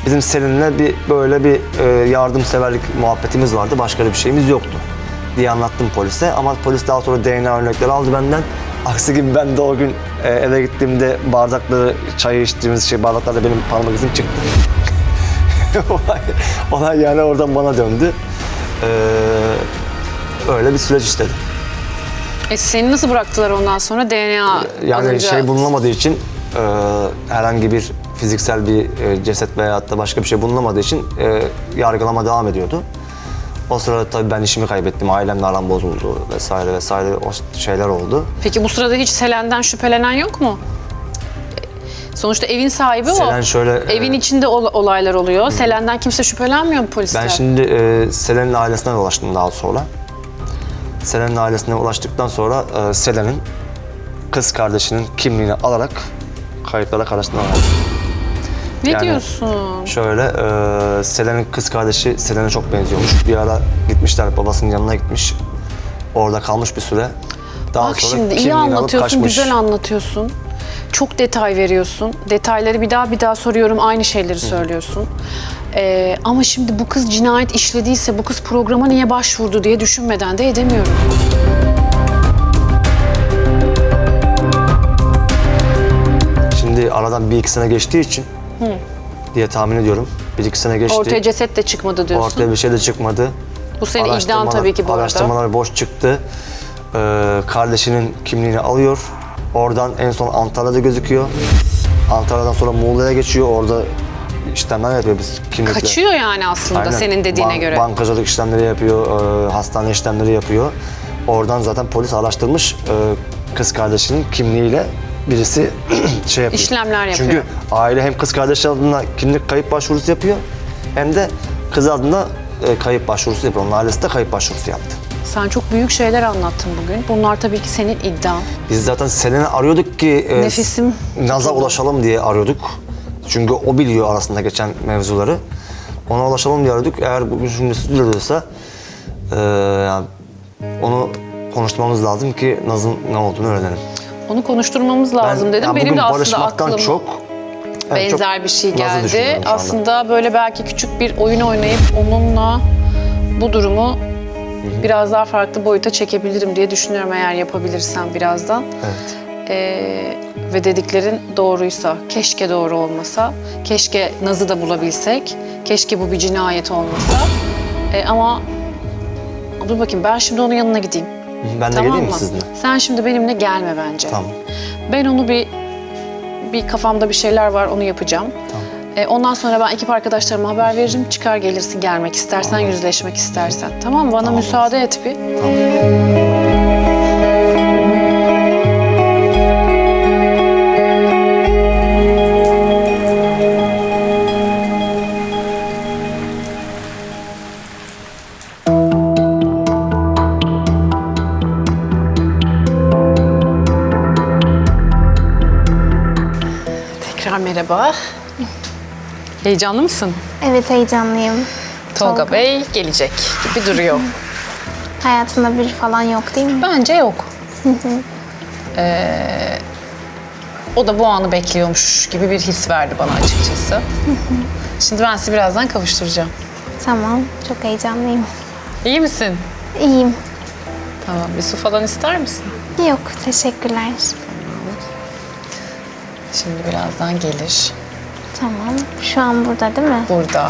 Bizim Selin'le böyle bir yardımseverlik muhabbetimiz vardı. Başka bir şeyimiz yoktu diye anlattım polise. Ama polis daha sonra DNA örnekleri aldı benden. Aksi gibi ben de o gün eve gittiğimde bardakları, çayı içtiğimiz bardaklarda benim parmak izim çıktı. olay yani oradan bana döndü. Öyle bir süreç işledi. Seni nasıl bıraktılar ondan sonra DNA Yani alınca? bulunamadığı için herhangi bir fiziksel bir ceset veya da başka bir şey bulunamadığı için yargılama devam ediyordu. O sırada tabii ben işimi kaybettim, ailemle aram bozuldu vesaire vesaire o şeyler oldu. Peki bu sırada hiç Selen'den şüphelenen yok mu? Sonuçta evin sahibi Selen o. şöyle, Evin içinde olaylar oluyor. Selen'den kimse şüphelenmiyor mu polisler? Ben şimdi Selen'in ailesine ulaştım daha sonra. Selen'in ailesine ulaştıktan sonra Selen'in kız kardeşinin kimliğini alarak kayıtlara karıştırdım. Ne yani- diyorsun? Şöyle, Selen'in kız kardeşi Selen'e çok benziyormuş. Bir ara gitmişler, babasının yanına gitmiş. Orada kalmış bir süre. Daha Bak sonra şimdi iyi kimliğini alıp anlatıyorsun, kaçmış. güzel anlatıyorsun. Çok detay veriyorsun. Detayları bir daha soruyorum, aynı şeyleri söylüyorsun. Ama şimdi bu kız cinayet işlediyse bu kız programa niye başvurdu diye düşünmeden de edemiyorum. Şimdi aradan 1-2 sene geçtiği için diye tahmin ediyorum. 1-2 sene geçti. Ortaya ceset de çıkmadı diyorsun. Ortaya bir şey de çıkmadı. Bu senin iddian tabii ki bu arada. Araştırmalar boş çıktı. Kardeşinin kimliğini alıyor. Oradan en son Antalya'da gözüküyor. Antalya'dan sonra Muğla'ya geçiyor. Orada işlemler yapıyor biz kimlikle. Kaçıyor yani aslında Aynen. senin dediğine göre. Bankacılık işlemleri yapıyor, hastane işlemleri yapıyor. Oradan zaten polis araştırmış kız kardeşinin kimliğiyle birisi şey yapıyor. İşlemler yapıyor. Çünkü aile hem kız kardeşi adına kimlik kayıp başvurusu yapıyor hem de kız adına kayıp başvurusu yapıyor. Onun ailesi de kayıp başvurusu yaptı. Sen çok büyük şeyler anlattın bugün. Bunlar tabii ki senin iddian. Biz zaten Selen'i arıyorduk ki Nefesim Naz'a tutuldu. ulaşalım diye arıyorduk. Çünkü o biliyor arasında geçen mevzuları. Ona ulaşalım diye arıyorduk. Eğer bugün şimdi stüdyodaysa yani onu konuşmamız lazım ki Naz'ın ne olduğunu öğrenelim. Onu konuşturmamız lazım dedim. yani Benim bugün de aslında barışmaktan aklım çok benzer bir şey Naz'ı geldi. düşünüyorum şu anda. Aslında böyle belki küçük bir oyun oynayıp onunla bu durumu biraz daha farklı boyuta çekebilirim diye düşünüyorum eğer yapabilirsem birazdan. Evet. Ve dediklerin doğruysa, keşke doğru olmasa, keşke Naz'ı da bulabilsek, keşke bu bir cinayet olmasa. Ama dur bakayım ben şimdi onun yanına gideyim. Ben de Tamam geleyim mi mı? sizinle? Sen şimdi benimle gelme bence. Tamam. Ben onu bir kafamda bir şeyler var onu yapacağım. Tamam. Ondan sonra ben ekip arkadaşlarıma haber veririm. Çıkar gelirsin gelmek istersen, yüzleşmek istersen. Tamam mı? Bana müsaade et bir. Tekrar merhaba. Heyecanlı mısın? Evet, heyecanlıyım. Tolga Bey gelecek gibi duruyor. Hayatında biri falan yok değil mi? Bence yok. O da bu anı bekliyormuş gibi bir his verdi bana açıkçası. Şimdi ben sizi birazdan kavuşturacağım. Tamam, çok heyecanlıyım. İyi misin? İyiyim. Tamam. Bir su falan ister misin? Yok, teşekkürler. Şimdi birazdan gelir. Tamam, şu an burada değil mi? Burada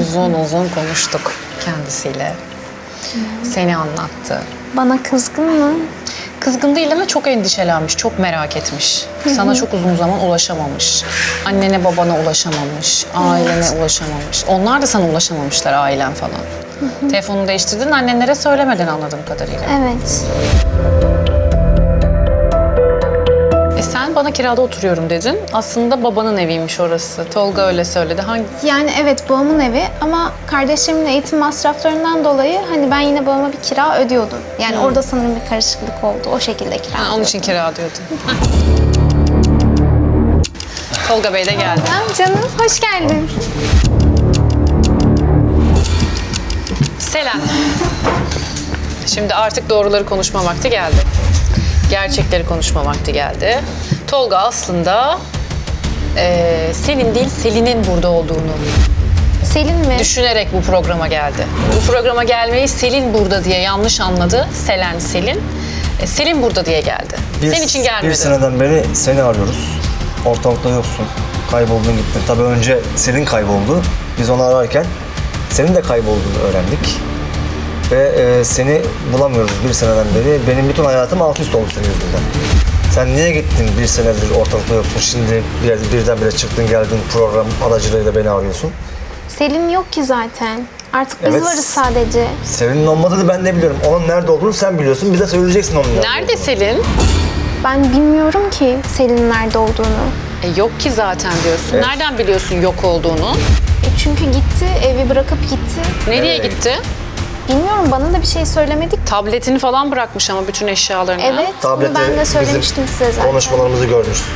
uzun uzun konuştuk kendisiyle. Seni anlattı. Bana kızgın mı? Kızgın değil ama çok endişelenmiş, çok merak etmiş. Sana çok uzun zaman ulaşamamış. Annene babana ulaşamamış, ailene ulaşamamış. Onlar da sana ulaşamamışlar, ailen falan. Telefonunu değiştirdin, annenlere söylemedin anladığım kadarıyla. Evet. Sen bana kirada oturuyorum dedin. Aslında babanın eviymiş orası. Tolga öyle söyledi. Yani evet, babamın evi ama kardeşlerimin eğitim masraflarından dolayı hani ben yine babama bir kira ödüyordum. Yani orada sanırım bir karışıklık oldu. O şekilde kira Onun için kira diyordun. Tolga Bey de geldi. Canım, hoş geldin. Selen. Şimdi artık doğruları konuşma vakti geldi. Gerçekleri konuşma vakti geldi. Tolga aslında senin değil, Selin'in burada olduğunu Selin mi? düşünerek bu programa geldi. Bu programa gelmeyi Selin burada diye yanlış anladı. Selin. Selin burada diye geldi. Senin için gelmedi. Bir seneden beri seni arıyoruz. Ortalıkta yoksun. Kayboldun gittin. Tabii önce Selin kayboldu. Biz onu ararken senin de kaybolduğunu öğrendik. Ve seni bulamıyoruz bir seneden beri. Benim bütün hayatım alt üst oldu senin yüzünden. Sen niye gittin bir senedir ortalıkta yoksun? Şimdi birdenbire çıktın geldin program aracılığıyla beni arıyorsun. Selin yok ki zaten. Artık biz Evet. varız sadece. Selin'in olmadığını ben de biliyorum. Onun nerede olduğunu sen biliyorsun. Bize söyleyeceksin onun nerede Nerede olduğunu. Selin? Ben bilmiyorum ki Selin'in nerede olduğunu. Yok ki zaten diyorsun. Evet. Nereden biliyorsun yok olduğunu? Çünkü gitti, evi bırakıp gitti. Nereye Evet. gitti? Bilmiyorum, bana da bir şey söylemedik. Tabletini falan bırakmış ama bütün eşyalarını. Evet, bunu ben de söylemiştim size zaten. Konuşmalarımızı görmüşsün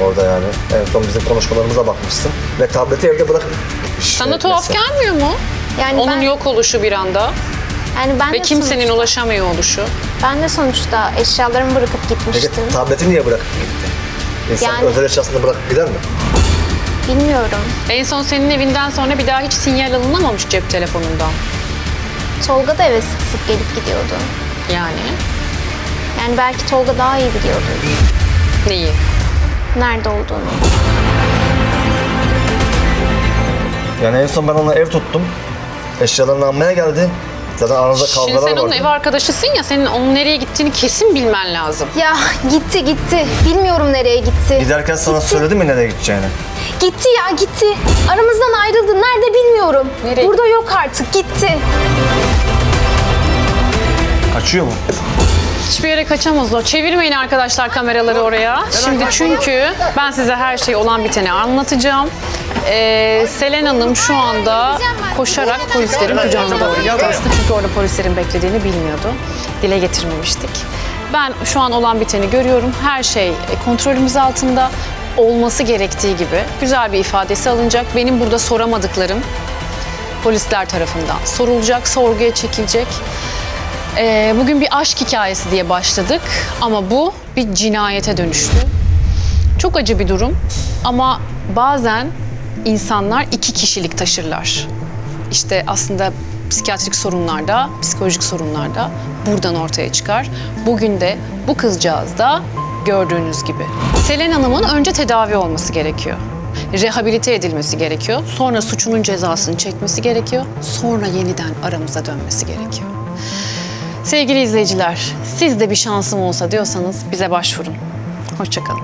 orada yani. En son bizim konuşmalarımıza bakmışsın. Ve tableti evde bırakıp gitmiş. Sana tuhaf gelmiyor mu? Yani Onun ben, yok oluşu bir anda yani ben ve de kimsenin sonuçta, ulaşamıyor oluşu. ben de sonuçta eşyalarımı bırakıp Peki gitmiştim. tableti niye bırakıp gitti? İnsan Yani- özel eşyasını bırakıp gider mi? Bilmiyorum. En son senin evinden sonra bir daha hiç sinyal alınamamış cep telefonundan. Tolga da eve sık sık gelip gidiyordu. Yani Yani belki Tolga daha iyi biliyordu neyi? nerede olduğunu. Yani en son ben ona ev tuttum. Eşyalarını almaya geldi. Zaten aranızda Şimdi kavgalar sen onun vardı. ev arkadaşısın ya, senin onun nereye gittiğini kesin bilmen lazım. Ya gitti. Bilmiyorum nereye gitti. Giderken sana söyledi mi nereye gideceğini? Gitti ya, gitti. Aramızdan ayrıldı. Nerede bilmiyorum. Nereye? Burada yok artık. Gitti. Kaçıyor mu? Hiçbir yere kaçamaz o. Çevirmeyin arkadaşlar kameraları oraya. Şimdi çünkü ben size her şey olan biteni anlatacağım. Selen Hanım şu anda koşarak polislerin kucağına doğru gitti aslında. Çünkü orada polislerin beklediğini bilmiyordu. Dile getirmemiştik. Ben şu an olan biteni görüyorum. Her şey kontrolümüz altında. Olması gerektiği gibi güzel bir ifadesi alınacak. Benim burada soramadıklarım polisler tarafından sorulacak, sorguya çekilecek. Bugün bir aşk hikayesi diye başladık ama bu bir cinayete dönüştü. Çok acı bir durum ama bazen insanlar iki kişilik taşırlar. İşte aslında psikiyatrik sorunlarda, psikolojik sorunlarda buradan ortaya çıkar. Bugün de bu kızcağız da gördüğünüz gibi. Selen Hanım'ın önce tedavi olması gerekiyor. Rehabilite edilmesi gerekiyor. Sonra suçunun cezasını çekmesi gerekiyor. Sonra yeniden aramıza dönmesi gerekiyor. Sevgili izleyiciler, siz de bir şansım olsa diyorsanız bize başvurun. Hoşça kalın.